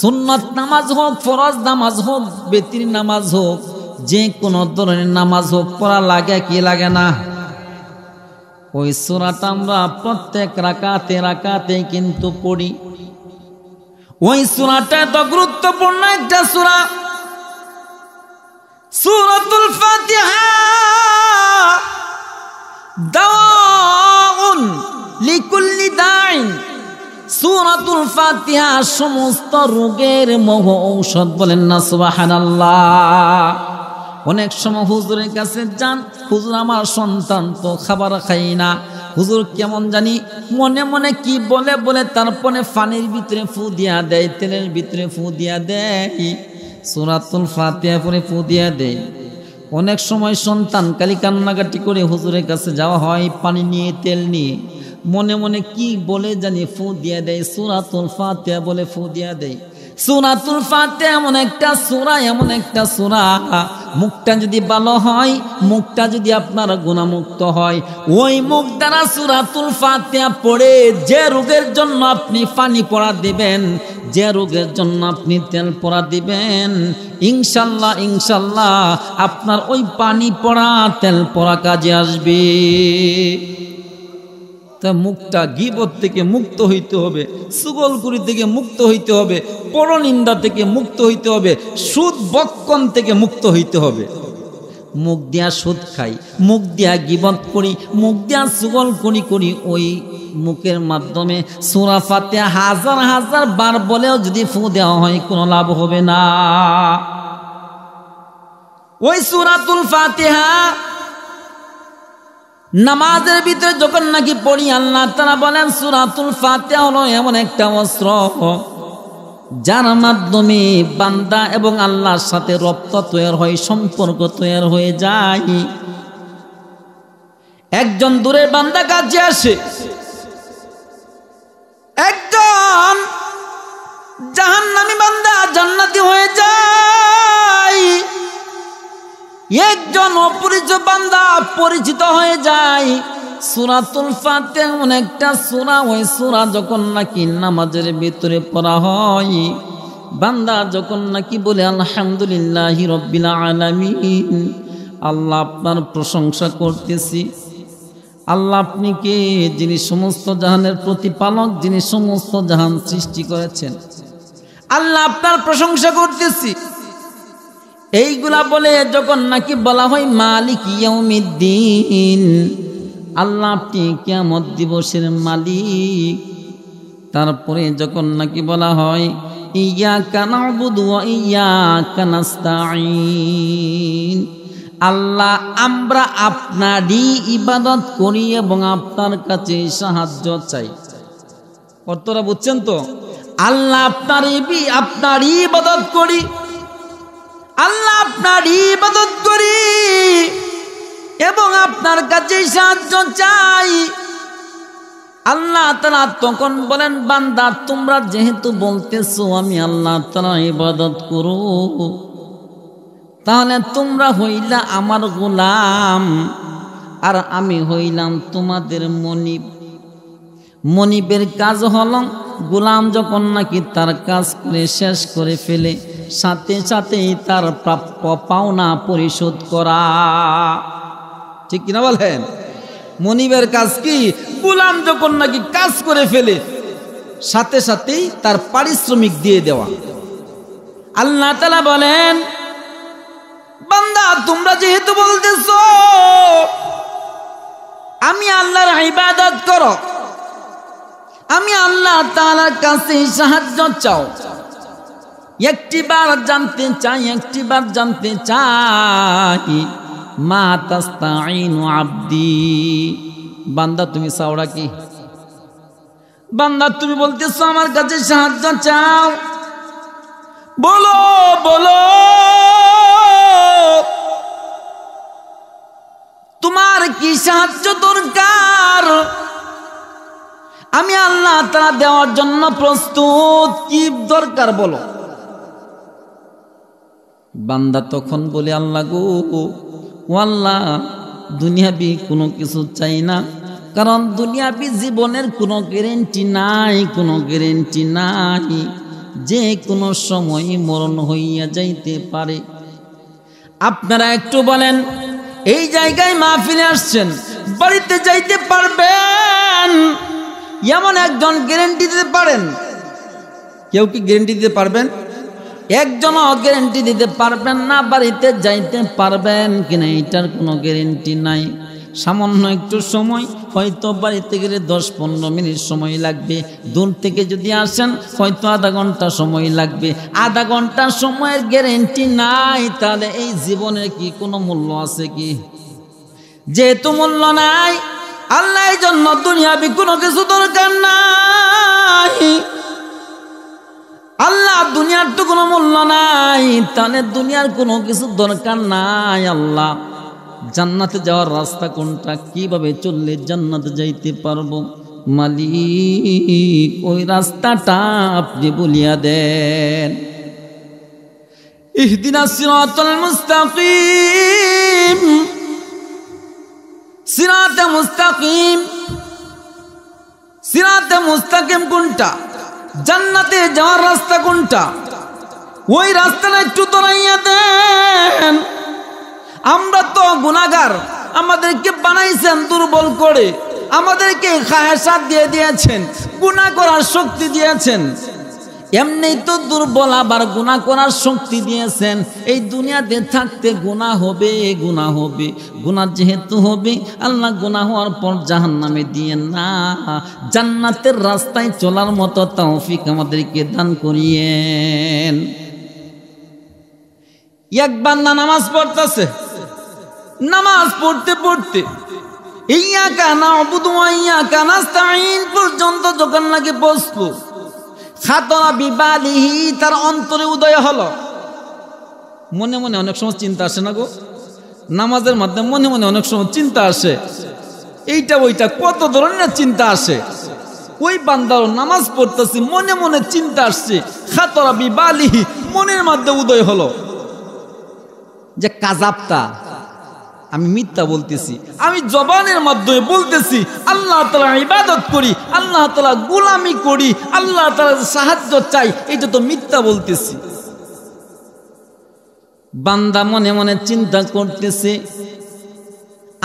সুন্নত নামাজ হোক, ফরজ নামাজ হোক, বেতির নামাজ হোক, যে কোনো ধরনের নামাজ হোক, পড়া লাগে কি লাগে না? ওই সূরাটা আমরা প্রত্যেক রাকাতে কিন্তু পড়ি। ওই সূরাটা তো গুরুত্বপূর্ণ একটা সূরা, সূরাতুল ফাতিহা। দাউন লিকুল্লি দাইন, সূরাতুল ফাতিহা সমস্ত রোগের মহ ঔষধ। বলেন না সুবহানাল্লাহ। অনেক সময় হুজুরের কাছে যান, হুজুর আমার সন্তান তো খাবার খাই না, হুজুর কেমন জানি মনে মনে কি বলে বলে তারপরে পানির ভিতরে ফু দিয়া দেয়, তেলের ভিতরে ফু দিয়া দেয়, সূরাতুল ফাতিহা পরে ফু দিয়া দেয়। অনেক সময় সন্তান কালি কান্নাকাটি করে হুজুরের কাছে যাওয়া হয় পানি নিয়ে, তেল নিয়ে, মনে মনে কি বলে জানি ফু দিয়া দেয়, সূরাতুল ফাতিহা বলে ফু দিয়া দেয়। সূরাতুল ফাতিহা এমন একটা সূরা, এমন একটা সূরা মুখটা যদি ভালো হয়, মুখটা যদি আপনার গুনাহমুক্ত হয়, ওই মুখ দ্বারা সূরাতুল ফাতিহা পড়ে যে রোগের জন্য আপনি পানি পড়া দিবেন, যে রোগের জন্য আপনি তেল পড়া দিবেন, ইনশাল্লাহ ইনশাল্লাহ আপনার ওই পানি পড়া তেল পড়া কাজে আসবে। তা মুখটা গীবত থেকে মুক্ত হইতে হবে, সুগলকুরি থেকে মুক্ত হইতে হবে, পরনিন্দা থেকে মুক্ত হইতে হবে, সুদ বক্ষণ থেকে মুক্ত হইতে হবে। মুখ দিয়া সুদ খাই, মুখ দিয়া গীবত করি, মুখ দিয়া সুগলকুরি করি, ওই মুখের মাধ্যমে সূরা ফাতিহা হাজার হাজার বার বলেও যদি ফু দেওয়া হয় কোনো লাভ হবে না। ওই সূরাতুল ফাতিহা নামাজের ভিতরে যখন নাকি পড়ি, আল্লাহ তাআলা বলেন সূরাতুল ফাতিহা হলো এমন একটা অস্ত্র যার মাধ্যমে বান্দা এবং আল্লাহর সাথে রপ্ত তৈরি হয়, সম্পর্ক তৈরি হয়ে যায়। একজন দূরের বান্দা কাছে আসে, একজন জাহান্নামী বান্দা জান্নাতি হয়ে যায়, একজন অপরিচিত বান্দা পরিচিত হয়ে যায়। সূরাতুল ফাতিহা এমন একটা সূরা, ওই সূরা যখন নাকি নামাজের ভিতরে পড়া হয়, বান্দা যখন নাকি বলে আলহামদুলিল্লাহি রাব্বিল আলামিন, আল্লাহ আপনার প্রশংসা করতেছি, আল্লাহ আপনি কে, যিনি সমস্ত জাহানের প্রতিপালক, যিনি সমস্ত জাহান সৃষ্টি করেছেন, আল্লাহ আপনার প্রশংসা করতেছি, এইগুলা বলে যখন নাকি বলা হয় মালিক ইয়াউমিদ্দিন, আল্লাহ আপনি কিয়ামত দিবসের মালিক, তারপরে যখন নাকি বলা হয় ইয়্যাকা না'বুদু ওয়া ইয়্যাকা নাস্তাঈন, আল্লাহ আমরা আপনারই ইবাদত করি এবং আপনার কাছে সাহায্য চাই। অর্থটা বুঝছেন তো? আল্লাহ আপনারই ইবাদত করি, আল্লাহ আপনারই ইবাদত করি এবং আপনার কাছে সাহায্য চাই। আল্লাহ তাআলা তখন বলেন, বান্দা তোমরা যেহেতু বলতেছো আমি আল্লাহ তাআলার ইবাদত করো, তাহলে তোমরা হইলা আমার গোলাম আর আমি হইলাম তোমাদের মনিব। মনিবের কাজ হলো গোলাম যখন নাকি তার কাজ করে শেষ করে ফেলে, সাথে সাথেই তার প্রাপ্য পাওনা পরিশোধ করা। ঠিক কিনা বলেন? মনিবের কাজ কি? গোলাম যখন নাকি কাজ করে ফেলে সাথে সাথেই তার পারিশ্রমিক দিয়ে দেওয়া। আল্লাহ তাআলা বলেন, বান্দা তোমরা যেহেতু বলতেছো আমি আল্লাহর ইবাদত করো, আমি আল্লাহ তাআলার কাছে সাহায্য চাও, একটিবার জানতে চাই মা তাস্তাঈনু আবদি, বান্দা তুমি চাওড়া কি? বান্দা তুমি বলতেছো আমার কাছে সাহায্য চাও, বলো বলো তোমার কি সাহায্য দরকার? আমি আল্লাহ তাআলা দেওয়ার জন্য প্রস্তুত, কি দরকার বলো। বান্দা তখন বলে, আল্লাহ গো, ও আল্লাহ দুনিয়াবি কোনো কিছু চাই না, কারণ দুনিয়াবি জীবনের কোনো গ্যারেন্টি নাই, যে কোনো সময় মরণ হইয়া যাইতে পারে। আপনারা একটু বলেন, এই জায়গায় মাহফিলে আসছেন, বাড়িতে যাইতে পারবেন এমন একজন গ্যারেন্টি দিতে পারেন? কেউ কি গ্যারেন্টি দিতে পারবেন? একজনও গ্যারেন্টি দিতে পারবেন না বাড়িতে যাইতে পারবেন কিনা, এটার কোনো গ্যারেন্টি নাই। সামান্য একটু সময়, হয়তো বাড়িতে গেলে 10-15 মিনিট সময় লাগবে, দূর থেকে যদি আসেন হয়তো আধা ঘন্টা সময় লাগবে। আধা ঘন্টা সময়ের গ্যারেন্টি নাই, তাহলে এই জীবনের কি কোনো মূল্য আছে কি? যেহেতু মূল্য নাই, আল্লাহ এই জন্য দুনিয়াবি কোনো কিছু দরকার নাই। আল্লাহ দুনিয়ার তো কোনো মূল্য নাই, তাহলে দুনিয়ার কোনো কিছু দরকার নাই। আল্লাহ জান্নাতে যাওয়ার রাস্তা কোনটা, কিভাবে চললে জান্নাতে যাইতে পারবো, মালিক ওই রাস্তাটা আপনি বলিয়া দেন। ইহদিনাস সিরাতাল মুস্তাকিম, সিরাতে মুস্তাকিম। সিরাতে মুস্তাকিম কোনটা? জান্নাতে যাওয়ার রাস্তা কোনটা? ওই রাস্তাটা একটু ধরাইয়া দেন। আমরা তো গুনাহগার, আমাদেরকে বানাইছেন দুর্বল করে, আমাদেরকে খায়সাত দিয়ে দিয়েছেন, গুনাহ করার শক্তি দিয়েছেন। এমনি তো দুর্বল, আবার গুনাহ করার শক্তি দিয়েছেন। এই দুনিয়াতে থাকতে গুনাহ হবে, গুনাহ হবে। গুনাহ যেহেতু হবে, আল্লাহ গুনাহ হওয়ার পর জাহান্নামে দিয়ে না, জান্নাতের রাস্তায় চলার মতো তৌফিক আমাদেরকে দান করিয়েন। এক বান্দা নামাজ পড়তেছে, নামাজ পড়তে পড়তে ইয়্যাকা না'বুদু ওয়া ইয়্যাকা নাস্তাঈন পর্যন্ত যখন নাকি বসলো, খাতরা বিবালিহি, তার অন্তরে উদয় হলো। মনে মনে অনেক সময় চিন্তা আসে না গো? নামাজের মাধ্যমে মনে মনে অনেক সময় চিন্তা আসে, এইটা ওইটা কত ধরনের চিন্তা আসে। ওই বান্দার নামাজ পড়তেছি, মনে মনে চিন্তা আসছে, খাতরা বিবালিহি, মনের মধ্যে উদয় হলো যে কাযাবতা, আমি মিথ্যা বলতেছি, আমি জবানের মাধ্যমে বলতেছি আল্লাহ তাআলা ইবাদত করি, আল্লাহ তাআলা গোলামি করি, আল্লাহ তাআলার সাহায্য চাই, এটা তো মিথ্যা বলতেছি। বান্দা মনে মনে চিন্তা করতেছে,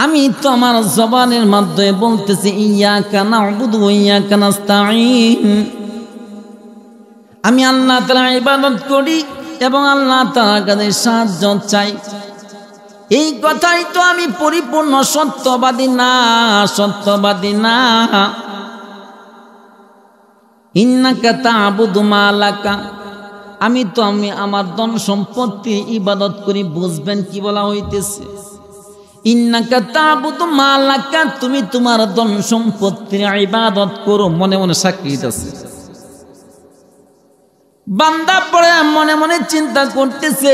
আমি তো আমার জবানের মাধ্যমে বলতেছি ইয়্যাকা না'বুদু ওয়া ইয়্যাকা নাস্তাঈন, আমি আল্লাহ তাআলার ইবাদত করি এবং আল্লাহ তাআলার কাছে সাহায্য চাই। এই কথাই তো আমি পরিপূর্ণ সত্যবাদী না, সত্যবাদী না। ইন্নাকা তা'বুদু মা লাকা, আমি আমার ধন সম্পত্তি ইবাদত করি। বুঝবেন কি বলা হইতেছে? ইন্নাকা তা'বুদু মা লাকা, তুমি তোমার ধন সম্পত্তির ইবাদত করো। মনে মনে সাক্ষী দিতেছে। বান্দা পড়ে মনে মনে চিন্তা করতেছে,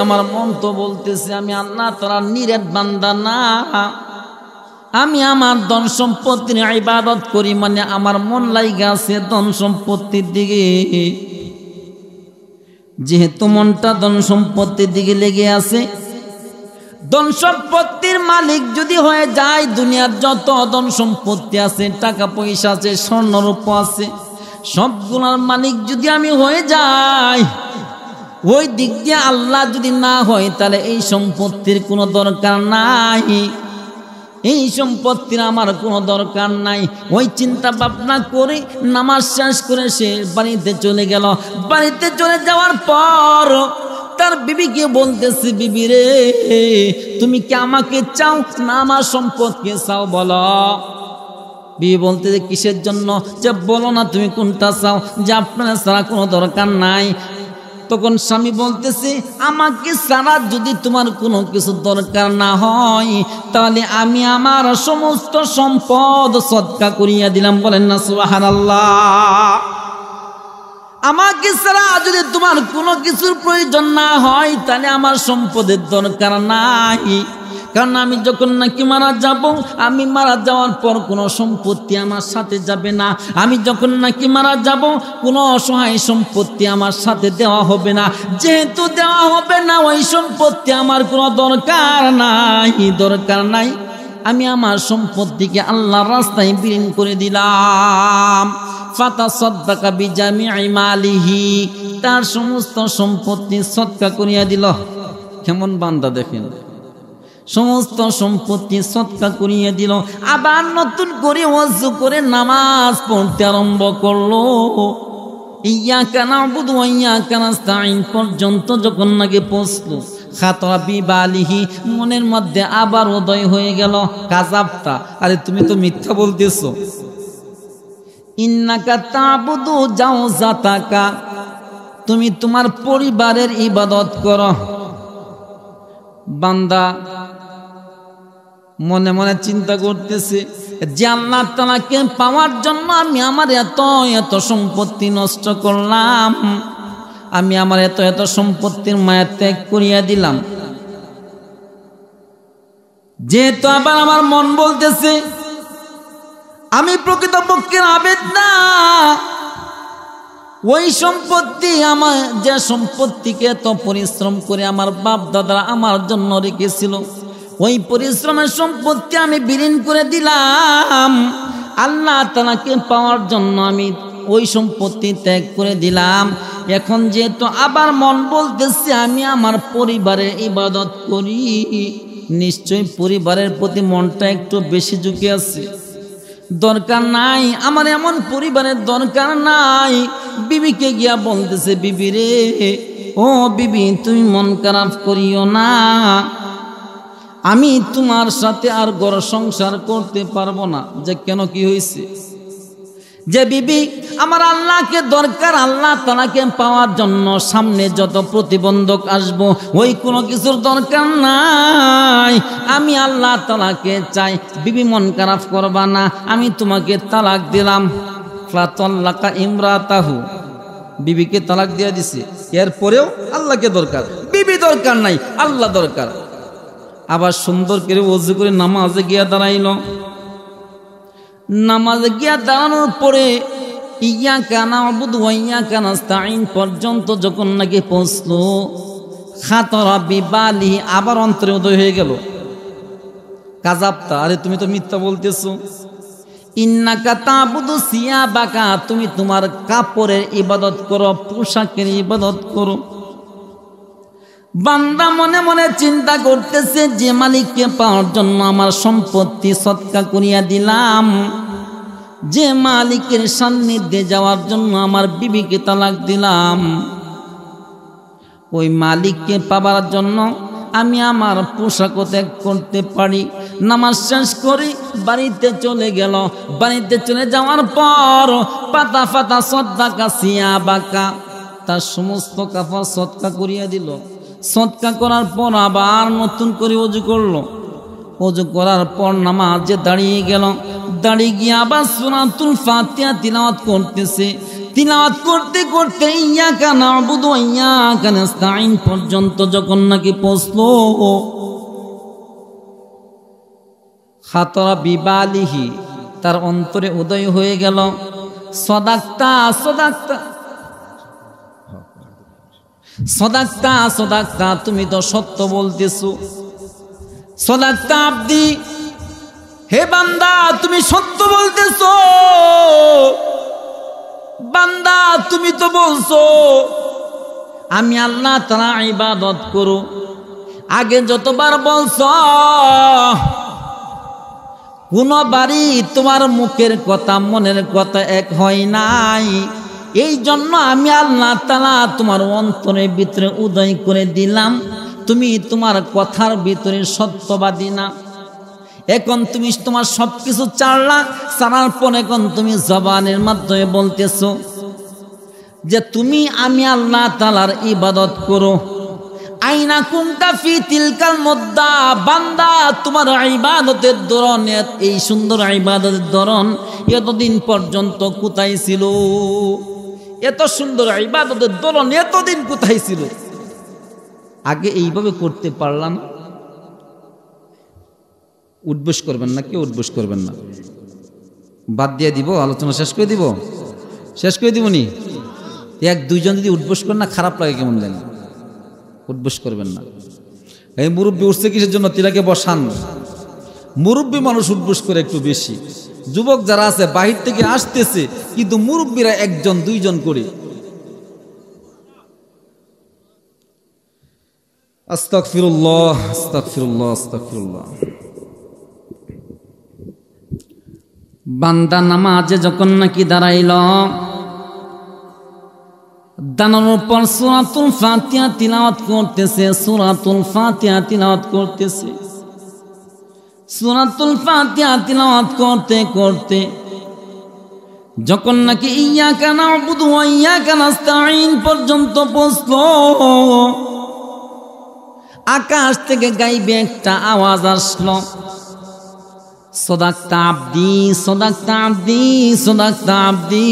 আমার মন তো বলতেছে আমি আল্লাহ তাআলার নিরেট বান্দা না, আমি আমার ধন সম্পত্তির ইবাদত করি, মানে আমার মন লাগা আছে ধন সম্পত্তির দিকে। যেহেতু মনটা ধন সম্পত্তির দিকে লেগে আছে, ধন সম্পত্তির মালিক যদি হয়ে যায়, দুনিয়ার যত ধন সম্পত্তি আছে, টাকা পয়সা আছে, স্বর্ণরূপ আছে, সবগুলোর মালিক যদি আমি হয়ে যাই, ওই দিক দিয়ে আল্লাহ যদি না হয়, তাহলে এই সম্পত্তির কোনো দরকার নাই, এই সম্পত্তির আমার কোনো দরকার নাই। ওই চিন্তা ভাবনা করে নামাজ শেষ করে সে বাড়িতে চলে গেল। বাড়িতে চলে যাওয়ার পর তার বিবিকে বলতেছে, বিবি রে, তুমি কি আমাকে চাও না আমার সম্পদকে চাও, বলো। বিবি বলতে যে কিসের জন্য? যে বলো না তুমি কোনটা চাও, যে আপনার ছাড়া কোনো দরকার নাই। তখন স্বামী বলতেছে, আমাকে ছাড়া যদি তোমার কোনো কিছু দরকার না হয়, তাহলে আমি আমার সমস্ত সম্পদ সদকা করিয়া দিলাম। বলেন না সুবহানাল্লাহ। আমাকে ছাড়া যদি তোমার কোনো কিছুর প্রয়োজন না হয়, তাহলে আমার সম্পদের দরকার নাই। কারণ আমি যখন নাকি মারা যাব, আমি মারা যাওয়ার পর কোনো সম্পত্তি আমার সাথে যাবে না। আমি যখন নাকি মারা যাব, কোনো অসহায় সম্পত্তি আমার সাথে দেওয়া হবে না। যেহেতু দেওয়া হবে না, ওই সম্পত্তি আমার কোনো দরকার নাই, দরকার নাই। আমি আমার সম্পত্তিকে আল্লাহর রাস্তায় বিলীন করে দিলাম। ফাতাসাদ্দাকা বিজামি'i মালিহি, তার সমস্ত সম্পত্তি সদকা করিয়া দিল। কেমন বান্দা দেখেন, সমস্ত সম্পত্তি সদকা করিয়ে দিল। আবার নতুন করে ওযু করে নামাজ পড়তে আরম্ভ করলো। ইয়্যাকা না'বুদু ওয়া ইয়্যাকা নাস্তাঈন পর্যন্ত যখন নাকি পৌঁছলো, খাতরা বিবালিহি, মনের মধ্যে আবার উদয় হয়ে গেল কাযাবতা, আরে তুমি তো মিথ্যা বলতেছো। ইন্নাকা তা'বুদু জাওজাতাকা, তুমি তোমার পরিবারের ইবাদত করো। বান্দা মনে মনে চিন্তা করতেছে যে আল্লাহ তাআলাকে পাওয়ার জন্য আমি আমার এত এত সম্পত্তি নষ্ট করলাম, আমি আমার এত এত সম্পত্তির মায়া ত্যাগ করিয়া দিলাম। যেহেতু আবার আমার মন বলতেছে আমি প্রকৃতপক্ষে আবেদ না, ওই সম্পত্তি আমার, যে সম্পত্তিকে এত পরিশ্রম করে আমার বাপ দাদা আমার জন্য রেখেছিল, ওই পরিশ্রমের সম্পত্তি আমি বিলীন করে দিলাম। আল্লাহ তাআলাকে পাওয়ার জন্য আমি ওই সম্পত্তি ত্যাগ করে দিলাম। এখন যেহেতু আবার মন বলতেছে আমি আমার পরিবারের ইবাদত করি, নিশ্চয়ই পরিবারের প্রতি মনটা একটু বেশি ঝুঁকে আছে। দরকার নাই, আমার এমন পরিবারের দরকার নাই। বিবিকে গিয়া বলতেছে, বিবি রে, ও বিবি, তুমি মন খারাপ করিও না, আমি তোমার সাথে আর ঘর সংসার করতে পারবো না। যে কেন, কি হয়েছে? যে বিবি, আমার আল্লাহকে দরকার, আল্লাহ তাআলাকে পাওয়ার জন্য সামনে যত প্রতিবন্ধক আসবো ওই কোনো কিছুর দরকার নাই, আমি আল্লাহ তাআলাকে চাই। বিবি মন খারাপ করবা না, আমি তোমাকে তালাক দিলাম। ফাতাল্লাকা ইমরাতাহু, বিবিকে তালাক দিয়ে দিছে। এরপরেও আল্লাহকে দরকার, বিবি দরকার নাই, আল্লাহ দরকার। আবার সুন্দর করে ওযু করে নামাজে গিয়া দাঁড়াইল। নামাজে গিয়া দাঁড়ানোর পরে ইয়াকা না'বুদু ওয়া ইয়াকা নাস্তাঈন পর্যন্ত যখন নাকি পৌঁছলো, খাতরা বিবালিহি, আবার অন্তরে উদয় হয়ে গেল, কাযাবতা, আরে তুমি তো মিথ্যা বলতেছো। ইন্নাকা তা'বুদু সিয়াবাকা, তুমি তোমার কাপড়ের ইবাদত করো, পোশাকের ইবাদত করো। বান্দা মনে মনে চিন্তা করতেছে, যে মালিককে পাওয়ার জন্য আমার সম্পত্তি সদকা করিয়া দিলাম, যে মালিকের সান্নিধ্যে যাওয়ার জন্য আমার বিবিকে তালাক দিলাম, ওই মালিককে পাবার জন্য আমি আমার পোশাক ত্যাগ করতে পারি। নামাজ শেষ করে বাড়িতে চলে গেল। বাড়িতে চলে যাওয়ার পর পাতা পাতা সদকা সিয়াবাকা, তার সমস্ত কাপড় সদকা করিয়া দিল। সদকা করার পর আবার নতুন করে ওযু করলো। ওযু করার পর নামাজে দাঁড়িয়ে গেল। দাঁড়িয়ে গিয়ে আবার সূরাতুল ফাতিহা তিলাওয়াত করতেছে। তিলাওয়াত করতে করতে ইয়াকা না'বুদু ওয়া ইয়াকা নাস্তাঈন পর্যন্ত যখন নাকি পৌঁছলো, খাতরা বিবালিহি, তার অন্তরে উদয় হয়ে গেল, সদাক্তা সদাক্তা সদাক্তা সদাক্তা, তুমি তো সত্য বলতেছো। সদাক্তা আব্দি, হে বান্দা, তুমি সত্য বলতেছো। বান্দা, তুমি তো বলছো আমি আল্লাহ তাআলা ইবাদত করো। আগে যতবার বলছো কোনবারই তোমার মুখের কথা মনের কথা এক হয় নাই। এই জন্য আমি আল্লাহ তাআলা তোমার অন্তরের ভিতরে উদয় করে দিলাম, তুমি তোমার কথার ভিতরে সত্যবাদী না। এখন তুমি তোমার সবকিছু ছাড়ার পর এখন তুমি জবানের মাধ্যমে বলতেছো যে তুমি আমি আল্লাহ তাআলার ইবাদত করো। আইনা কুনতা ফি তিলকাল মুদ্দা, বান্দা তোমার ইবাদতের ধরন, এই সুন্দর ইবাদতের ধরন এতদিন পর্যন্ত কোথায় ছিল? এত সুন্দর ইবাদতের ধরন এতদিন কোথায় ছিল? আগে এইভাবে করতে পারলাম। উদ্বোস করবেন না, কেউ উদ্বোস করবেন না, বাদ দিয়ে দিব, আলোচনা শেষ করে দিব, শেষ করে দিব নি। এক দুইজন যদি উদ্বোস করেন না, খারাপ লাগে কেমন জানি। উদ্বোস করবেন না। এই মুরব্বী উঠছে কিসের জন্য? তিনাকে বসান। মুরব্বী মানুষ উদ্বোস করে একটু বেশি। যুবক যারা আছে বাহির থেকে আসতেছে, কিন্তু মুরব্বীরা একজন দুইজন করে। আস্তাগফিরুল্লাহ আস্তাগফিরুল্লাহ আস্তাগফিরুল্লাহ। বান্দা নামাজে যখন নাকি দাঁড়াইল, দাঁড়ানোর পর সূরাতুল ফাতিহা তিলাওয়াত করতেছে, সূরাতুল ফাতিহা তিলাওয়াত করতেছে। সূরাতুল ফাতিহা তিলাওয়াত করতে করতে যখন নাকি ইয়াকা না'বুদু ওয়া ইয়াকা নাস্তাঈন পর্যন্ত পৌঁছলো, আকাশ থেকে গাইবে একটা আওয়াজ আসলো, সদাক্তা আব্দি সদাক্তা আব্দি সদাক্তা আব্দি।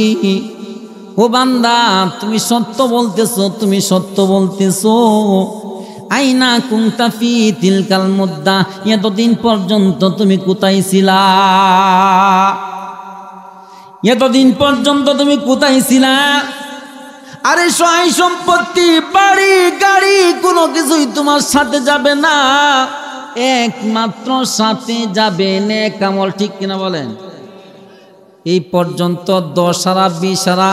ও বান্দা, তুমি সত্য বলতেছো, তুমি সত্য বলতেছো। আইনা কুনতা ফি তিলকাল মুদ্দা, এতদিন পর্যন্ত তুমি কোথায় ছিলা? এতদিন পর্যন্ত তুমি কোথায় ছিলা? আরে সহায় সম্পত্তি বাড়ি গাড়ি কোনো কিছুই তোমার সাথে যাবে না, একমাত্র সাথে যাবে নেক আমল। ঠিক কিনা বলেন? এই পর্যন্ত 10 আরা 20 আরা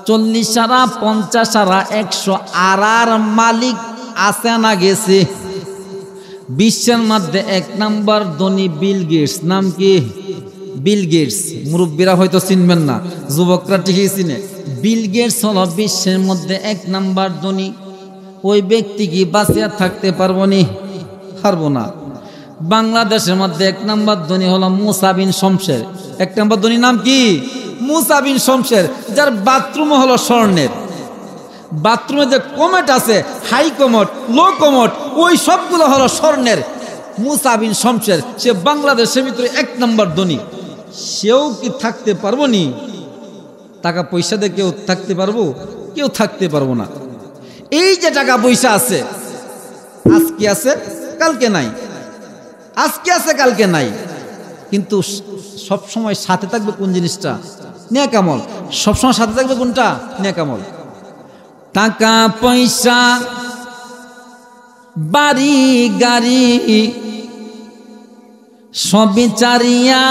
40 আরা 50 আরা 100 আরার মালিক আছে না গেছে? বিশ্বের মধ্যে 1 নম্বর ধনী বিল গেটস। নাম কি? Bill Gates. মুরব্বীরা হয়তো চিনবেন না, যুবকরা ঠিকই চিনে। বিল গেটস হলো বিশ্বের মধ্যে 1 নম্বর ধনী। ওই ব্যক্তি কি বাঁচিয়া থাকতে পারবো নি? পারবো না। বাংলাদেশের মধ্যে 1 নম্বর ধনী হলো মুসা বিন শমশের। 1 নম্বর ধনী নাম কি? মুসা বিন শমশের, যার বাথরুম হলো স্বর্ণের। বাথরুমে যে কমেট আছে, হাই কমোড লো কমোড, ওই সবগুলো হলো স্বর্ণের। মুসা বিন শমশের, সে বাংলাদেশের ভিতরে 1 নম্বর ধনী। সেও কি থাকতে পারবো নি? টাকা পয়সা দিয়ে কেউ থাকতে পারবো? কেউ থাকতে পারবো না। এই যে টাকা পয়সা আছে, আজকে আছে কালকে নাই, আজকে আছে কালকে নাই, কিন্তু সব সময় সাথে থাকবে কোন জিনিসটা? নেক আমল। সব সময় সাথে থাকবে কোনটা? নেক আমল। টাকা পয়সা বাড়ি গাড়ি সবই চারিয়া,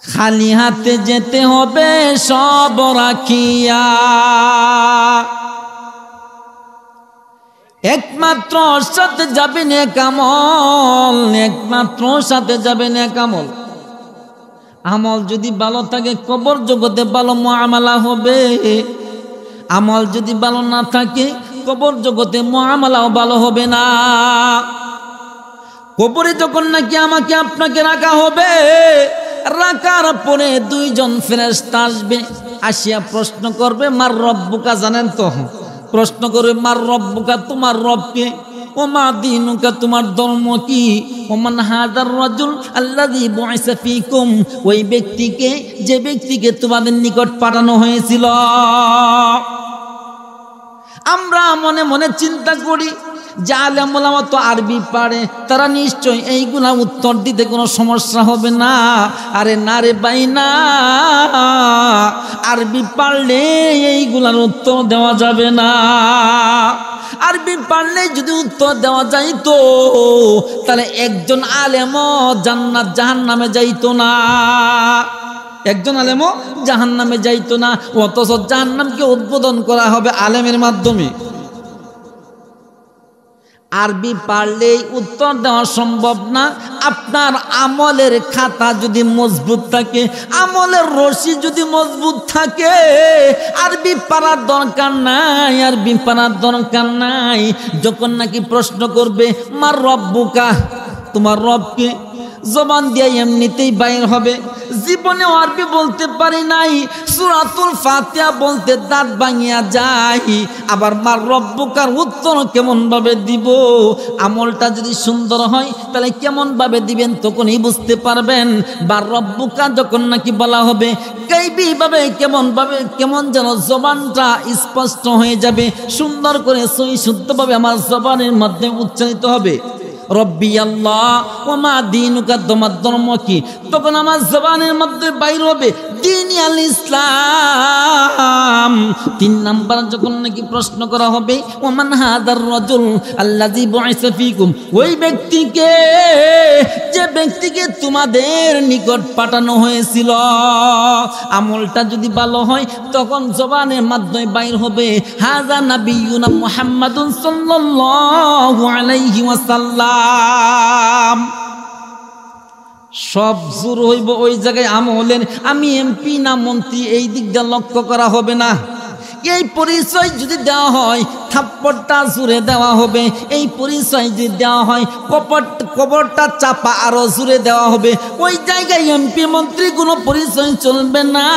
খালি হাতে যেতে হবে সব রাখিয়া। একমাত্র সাথে যাবে নেক আমল, একমাত্র সাথে যাবে নেক আমল। আমল যদি ভালো থাকে কবর জগতে ভালো মুআমালা হবে, আমল যদি ভালো না থাকে কবর জগতে মুআমালাও ভালো হবে না। কবরে যখন নাকি আমাকে আপনাকে রাখা হবে, রাখার পরে 2 জন ফেরেশতা আসবে, আসিয়া প্রশ্ন করবে মার রব্বুকা, জানেন তো? প্রশ্ন করবে মার রব্বুকা, তোমার রবকে। ওমা দীনুকা, তোমার ধর্ম কি? ওমান হাদার রাজুল আল্লাযী বুইসা ফীকুম, ওই ব্যক্তিকে, যে ব্যক্তিকে তোমাদের নিকট পাঠানো হয়েছিল। আমরা মনে মনে চিন্তা করি যে আলেম ওলামা তো আরবি পারে, তারা নিশ্চয় এইগুলা উত্তর দিতে কোনো সমস্যা হবে না। আরে না রে ভাই না, আরবি পারলে এইগুলার উত্তর দেওয়া যাবে না। আরবি পারলে যদি উত্তর দেওয়া যাইতো, তাহলে একজন আলেমও জান্নাত জাহান্নামে যাইতো না, একজন আলেমও জাহান্নামে যাইতো না। অথচ জাহান্নামকে উদ্বোধন করা হবে আলেমের মাধ্যমে। আরবি পারলেই উত্তর দেওয়া সম্ভব না। আপনার আমলের খাতা যদি মজবুত থাকে, আমলের রশি যদি মজবুত থাকে, আরবি পারার দরকার নাই, আরবি পারার দরকার নাই। যখন নাকি প্রশ্ন করবে মার রব্বুকা, তোমার রবকে, জবান দিয়ে এমনিতেই বাইর হবে। জীবনে আরবি বলতে পারি নাই, সূরাতুল ফাতিহা বলতে দাঁত ভাঙিয়া যায়, আবার মার রব্বুকার উত্তর কেমন ভাবে দিব? আমলটা যদি সুন্দর হয় তাহলে কেমন ভাবে দিবেন তখনই বুঝতে পারবেন। বার রব্বুকা যখন নাকি বলা হবে, কাইবি ভাবে, কেমন ভাবে, কেমন যেন জবানটা স্পষ্ট হয়ে যাবে, সুন্দর করে সহি শুদ্ধভাবে আমার জবানের মধ্যে উচ্চারিত হবে। রব্বি আল্লাহ ওমা দীনুকা, তোমার ধর্ম কি? তখন আমার জবানের মধ্যে বাইর হবে দ্বীন আল ইসলাম। 3 নাম্বার যখন নাকি প্রশ্ন করা হবে ওমান হাদার রাজুল আল্লাযী বুইসা ফীকুম, ওই ব্যক্তিকে, যে ব্যক্তিকে তোমাদের নিকট পাঠানো হয়েছিল। আমলটা যদি ভালো হয় তখন জবানের মাধ্যমে বাইর হবে হাযা নাবিয়ুনা মুহাম্মাদুন সাল্লাল্লাহু আলাইহি ওয়াসাল্লাম। সব জোর হইব ওই জায়গায় আমলের। আমি এমপি না মন্ত্রী এই দিকটা লক্ষ্য করা হবে না। এই পরিচয় যদি দেওয়া হয়, থাপ্পড়টা জুড়ে দেওয়া হবে। এই পরিচয় যদি দেওয়া হয়, কবরটা চাপা আরো জুড়ে দেওয়া হবে। ওই জায়গায় এমপি মন্ত্রী কোনো পরিচয় চলবে না।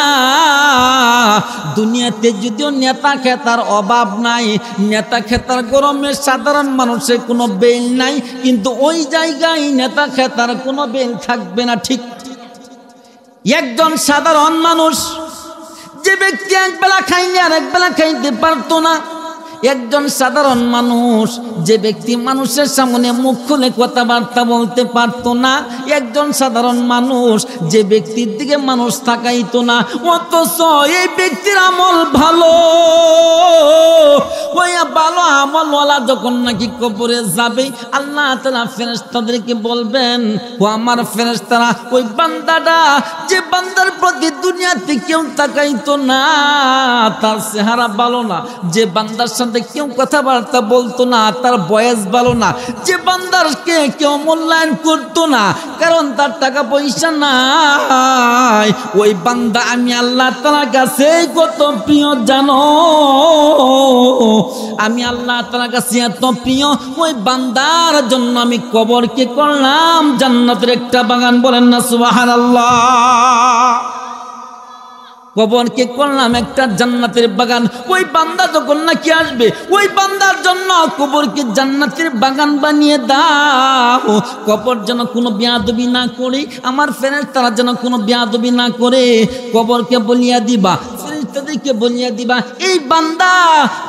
দুনিয়াতে যদিও নেতা খেতার অভাব নাই, নেতা খেতার গরমে সাধারণ মানুষের কোনো বেল নাই, কিন্তু ওই জায়গায় নেতা খেতার কোনো বেল থাকবে না। ঠিক একজন সাধারণ মানুষ, যে ব্যক্তি একবেলা খাইলে আর একবেলা খাইতে পারতো না, একজন সাধারণ মানুষ, যে ব্যক্তি মানুষের সামনে মুখ খুলে কথাবার্তা বলতে পারতো না, একজন সাধারণ মানুষ যে ব্যক্তির দিকে মানুষ তাকাইতো না, অথচ এই ব্যক্তির আমল ভালো, ওই ভালো আমলওয়ালা যখন নাকি কবরে যাবে, আল্লাহ তাআলা ফেরেশতাদেরকে বলবেন, ও আমার ফেরেশতারা, ওই বান্দাটা যে বান্দার প্রতি দুনিয়াতে কেউ তাকাইতো না, তার চেহারা ভালো না, যে বান্দার সাথে কেউ কথাবার্তা বলতো না, তার বয়স ভালো না, যে বান্দারকে কেউ মূল্যায়ন করতো না, কারণ তার টাকা পয়সা নাই, ওই বান্দা আমি আল্লাহ তাআলার কাছে কত প্রিয় জানো, আমি আল্লাহ তাআলার কাছে এত প্রিয়, ওই বান্দার জন্য আমি কবরকে করলাম জান্নাতের একটা বাগান। বলেন না সুবহানাল্লাহ। কবরকে করলাম একটা জান্নাতের বাগান। ওই বান্দা যখন নাকি আসবে, ওই বান্দার জন্য কবরকে জান্নাতের বাগান বানিয়ে দাও। কবর যেন কোনো বেয়াদবি না করে, আমার ফেরেশতারা যেন কোনো বেয়াদবি না করে, কবরকে বলিয়া দিবা, ফেরেশতাদেরকে বলিয়া দিবা, এই বান্দা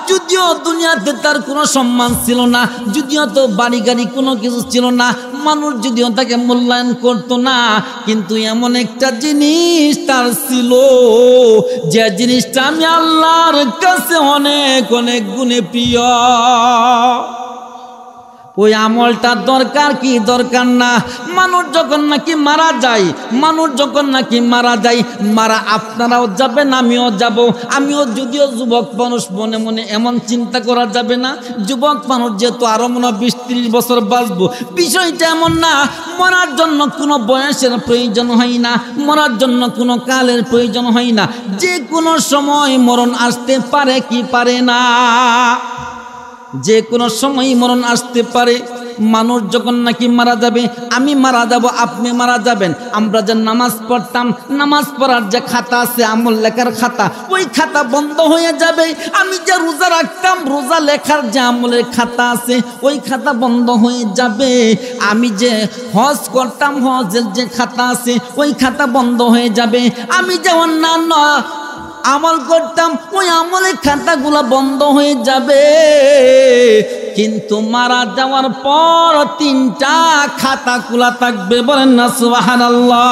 যদিও দুনিয়াতে তার কোনো সম্মান ছিল না, যদিও তো বাড়ি গাড়ি কোনো কিছু ছিল না, মানুষ যদিও তাকে মূল্যায়ন করতো না, কিন্তু এমন একটা জিনিস তার ছিল, যে জিনিসটা আমি আল্লাহর কাছে অনেক অনেক গুণে প্রিয়। ওই আমলটা দরকার কি দরকার না? মানুষ যখন নাকি মারা যায়, মানুষ যখন নাকি মারা যায়, মারা আপনারাও যাবেন, আমিও যাব। আমিও যদিও যুবক মানুষ, মনে মনে এমন চিন্তা করা যাবে না, যুবক মানুষ যেহেতু আরো মনে 20-30 বছর বাঁচবো, বিষয়টা এমন না। মরার জন্য কোনো বয়সের প্রয়োজন হয় না, মরার জন্য কোনো কালের প্রয়োজন হয় না, যে কোনো সময় মরণ আসতে পারে কি পারে না, যে কোনো সময় মরণ আসতে পারে। মানুষ যখন নাকি মারা যাবে, আমি মারা যাব, আপনি মারা যাবেন, আমরা যে নামাজ পড়তাম, নামাজ পড়ার যে খাতা আছে, আমল লেখার খাতা, ওই খাতা বন্ধ হয়ে যাবে। আমি যে রোজা রাখতাম, রোজা লেখার যে আমলের খাতা আছে, ওই খাতা বন্ধ হয়ে যাবে। আমি যে হজ করতাম, হজের যে খাতা আছে, ওই খাতা বন্ধ হয়ে যাবে। আমি যে অন্যান্য আমল করতাম, ওই আমলের খাতাগুলো বন্ধ হয়ে যাবে। কিন্তু মারা যাওয়ার পর 3টা খাতা খোলা থাকবে। বলেন না সুবহানাল্লাহ।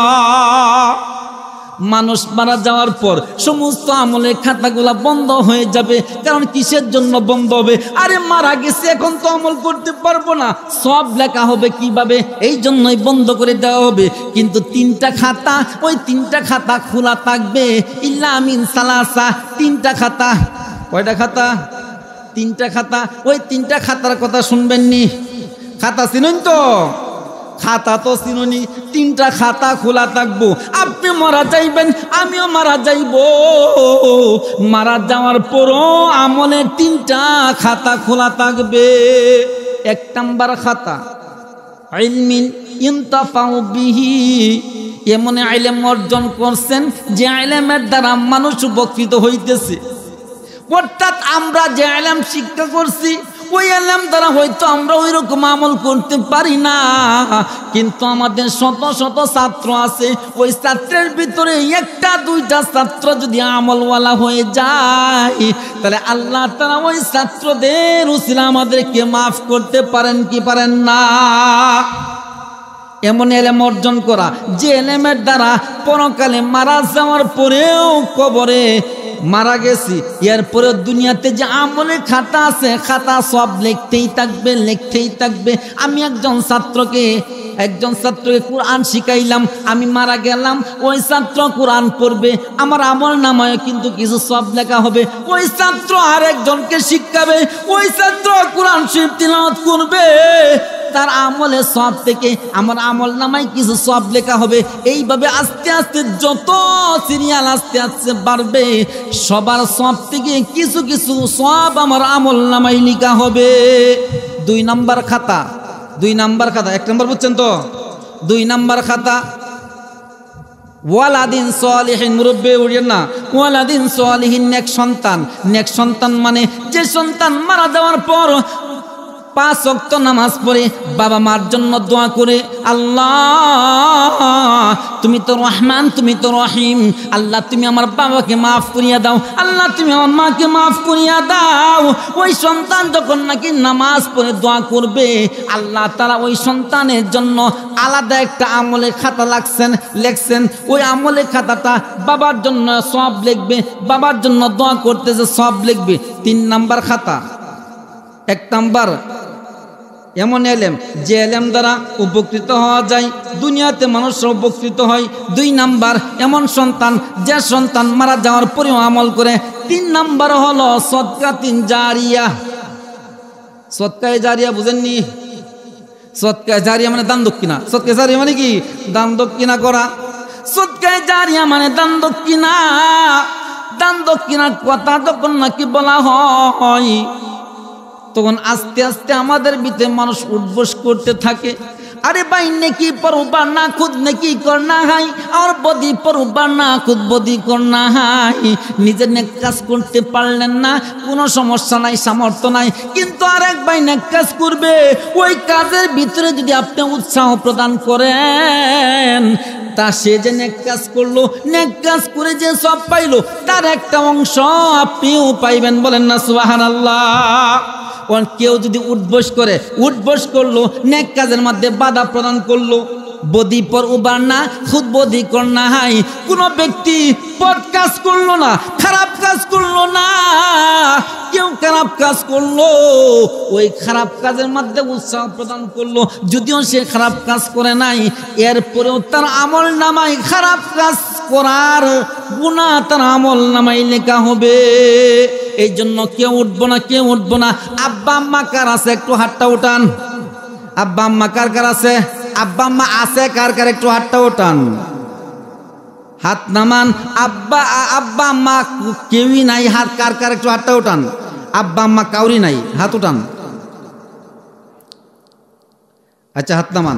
মানুষ মারা যাওয়ার পর সমস্ত আমলের খাতাগুলা বন্ধ হয়ে যাবে। কারণ কিসের জন্য বন্ধ হবে? আরে মারা গেছে, এখন তো আমল করতে পারবো না, সব লেখা হবে কিভাবে, এই জন্যই বন্ধ করে দেওয়া হবে। কিন্তু 3টা খাতা, ওই 3টা খাতা খোলা থাকবে। ইল্লা মিন সালাসা, 3টা খাতা। কয়টা খাতা? 3টা খাতা। ওই 3টা খাতার কথা শুনবেননি? খাতা চিনেন তো? খাতা তো চিনুনি। 3টা খাতা খোলা থাকবো। আপনি মারা যাইবেন, আমিও মারা যাইব। মারা যাওয়ার পরও আমলের 3টা খাতা খোলা থাকবে। 1 নাম্বার খাতা ইলমিন ইনতাফাউ বিহি, এমন ইলম অর্জন করছেন যে ইলমের দ্বারা মানুষ উপকৃত হইতেছে। অর্থাৎ আমরা যে ইলম শিক্ষা করছি, ওই ইলম দ্বারা হয়তো আমরা ওই রকম আমল করতে পারি না, কিন্তু আমাদের শত শত ছাত্র আছে, ওই ছাত্রের ভিতরে 1-2টা ছাত্র যদি আমলওয়ালা হয়ে যায়, তাহলে আল্লাহ তাআলা ওই ছাত্রদের উসিলা আমাদেরকে মাফ করতে পারেন কি পারেন না? এমন ইলম অর্জন করা, যে ইলমের দ্বারা পরকালে মারা যাওয়ার পরেও, কবরে মারা গেছি, এরপরে দুনিয়াতে যে আমলের খাতা আছে, খাতা সব লিখতেই থাকবে, লিখতেই থাকবে। আমি একজন ছাত্রকে কোরআন শিখাইলাম, আমি মারা গেলাম, ওই ছাত্র কোরআন পড়বে, আমার আমল নামায় কিন্তু কিছু সব লেখা হবে। ওই ছাত্র আরেকজনকে শিখাবে, ওই ছাত্র কোরআন শরীফ তিলাওয়াত করবে, তার আমলের সব থেকে আমার আমল নামায় কিছু সব লেখা হবে। এইভাবে আস্তে আস্তে যত সিরিয়াল আস্তে আস্তে বাড়বে, সবার সব থেকে কিছু কিছু সব আমার আমল নামায় লেখা হবে। 2 নাম্বার খাতা, 2 নাম্বার খাতা। 1 নাম্বার বুঝছেন তো? 2 নাম্বার খাতা ওয়ালাদিন সালিহিন, মুরব্বি উড়িয়েন না, ওয়ালাদিন সালিহিন, নেক সন্তান। নেক সন্তান মানে যে সন্তান মারা যাওয়ার পর 5 ওয়াক্ত নামাজ পড়ে বাবা মার জন্য দোয়া করে, আল্লাহ তুমি তো রহমান, তুমি তো রহিম, আল্লাহ তুমি আমার বাবাকে মাফ করিয়া দাও, আল্লাহ তুমি আমার মাকে মাফ করিয়া দাও। ওই সন্তান যখন নাকি নামাজ পড়ে দোয়া করবে, আল্লাহ তাআলা ওই সন্তানের জন্য আলাদা একটা আমলে খাতা লেখছেন। ওই আমলে খাতাটা বাবার জন্য সওয়াব লিখবে, বাবার জন্য দোয়া করতেছে সওয়াব লিখবে। 3 নাম্বার খাতা। 1 নাম্বার এমন এলেম যে এলেম দ্বারা উপকৃত হওয়া যায়, দুনিয়াতে মানুষ উপকৃত হয়। 2 নাম্বার এমন সন্তান যে সন্তান মারা যাওয়ার পরেও আমল করে। 3 নাম্বার হলো সদকাতুন জারিয়া। সদকায়ে জারিয়া বুঝেননি? সদকায়ে জারিয়া মানে দান দক্ষিণা। সদকায়ে জারিয়া মানে কি? দান দক্ষিণা করা। সদকায়ে জারিয়া মানে দান দক্ষিণা। দান দক্ষিণার কথা যখন নাকি বলা হয়, তখন আস্তে আস্তে আমাদের ভিতরে মানুষ উঠবোস করতে থাকে। अरे भाई नेकी पर उबारना खुद नेकी करना है और बदी पर उबारना खुद बदी करना है। निजे नेक काज करते पारलेन ना कोनो समस्या नाई, सामर्थ्य नाई, किन्तु आरेक भाई नेक काज करबे ओई काजेर भितरे यदि आपनि उत्साह प्रदान करेन ता से जे नेक काज करलो, नेक काज करे जे सब पाइलो तार एकटा अंश आपनिও पाइबेन। बोलेन ना सुबहानाल्लाह। কেউ যদি উঠবোস করে, উঠবোস করলো, নেক কাজের মধ্যে বাধা প্রদান করলো, বদি পর উবার না খুদ বদি করনা হাই। কোনো ব্যক্তি পথ কাজ করলো না, খারাপ কাজ করলো না, কেউ খারাপ কাজ করলো, ওই খারাপ কাজের মধ্যে উৎসাহ প্রদান করলো, যদিও সে খারাপ কাজ করে নাই, এরপরেও তার আমল নামায় খারাপ কাজ করার গুনাহ তার আমল নামায় লেখা হবে। এই জন্য কেউ উঠবো না, কেউ উঠবো না। আব্বা আম্মা কার আছে একটু হাতটা উঠান। আব্বা আম্মা কার কার আছে? আব্বা আম্মা আছে কার কার একটু হাতটা উঠান, হাত নামান। আব্বা আম্মা কেউই নাই, হাত কার কার একটু হাতটা উঠান। আব্বা আম্মা কাউরি নাই, হাত উঠান। আচ্ছা হাত নামান।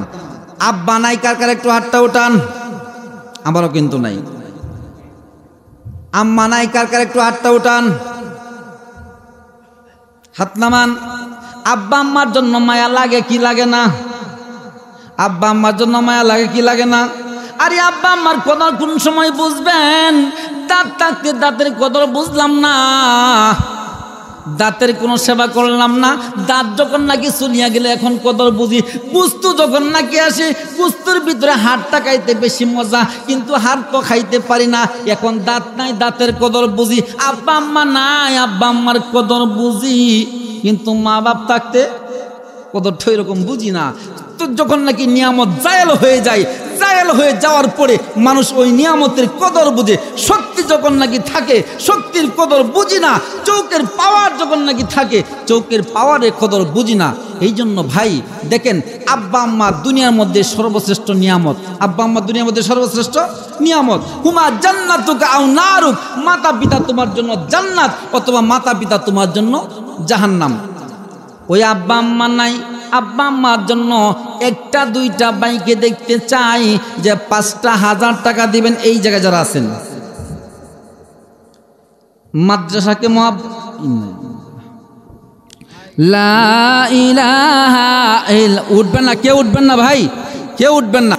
আব্বা নাই কার কার একটু হাতটা উঠান। আমারও কিন্তু নাই। আম্মা নাই কার কার একটু হাতটা উঠান, হাত নামান। আব্বা আম্মার জন্য মায়া লাগে কি লাগে না? আব্বা আম্মার জন্য মায়া লাগে কি লাগে না? আরে আব্বা আম্মার কদর কোন সময় বুঝবেন? দাঁত থাকতে দাঁতের কদর বুঝলাম না, দাঁতের কোনো সেবা করলাম না। দাঁত যখন নাকি চলিয়া গেলে এখন কদর বুঝি। কুস্তু যখন নাকি আসে, কুস্তুর ভিতরে হাড়টা খাইতে বেশি মজা, কিন্তু হাড় তো খাইতে পারি না। এখন দাঁত নাই, দাঁতের কদর বুঝি। আব্বা আম্মা নাই, আব্বা আম্মার কদর বুঝি, কিন্তু মা বাপ থাকতে কদরটা এরকম বুঝি না। তো যখন নাকি নিয়ামত জায়েল হয়ে যায়, জায়েল হয়ে যাওয়ার পরে মানুষ ওই নিয়ামতের কদর বুঝে। শক্তি যখন নাকি থাকে, শক্তির কদর বুঝি না। চৌকের পাওয়ার যখন নাকি থাকে, চৌকের পাওয়ারের কদর বুঝি না। এই জন্য ভাই দেখেন, আব্বা আম্মা দুনিয়ার মধ্যে সর্বশ্রেষ্ঠ নিয়ামত। আব্বা আম্মা দুনিয়ার মধ্যে সর্বশ্রেষ্ঠ নিয়ামত। হুমা জান্নাতুকা আও নারুক, মাতা পিতা তোমার জন্য জান্নাত অথবা মাতা পিতা তোমার জন্য জাহান্নাম। ওই আব্বা আম্মা নাই, আব্বা আম্মার জন্য একটা দুইটা বাইকে দেখতে চাই যে 5টা 1000 টাকা দিবেন। এই জায়গায় যারা আছেন মাদ্রাসাকে লা ইলাহা ইল্লা, উঠবেন না, কেউ উঠবেন না ভাই, কেউ উঠবেন না।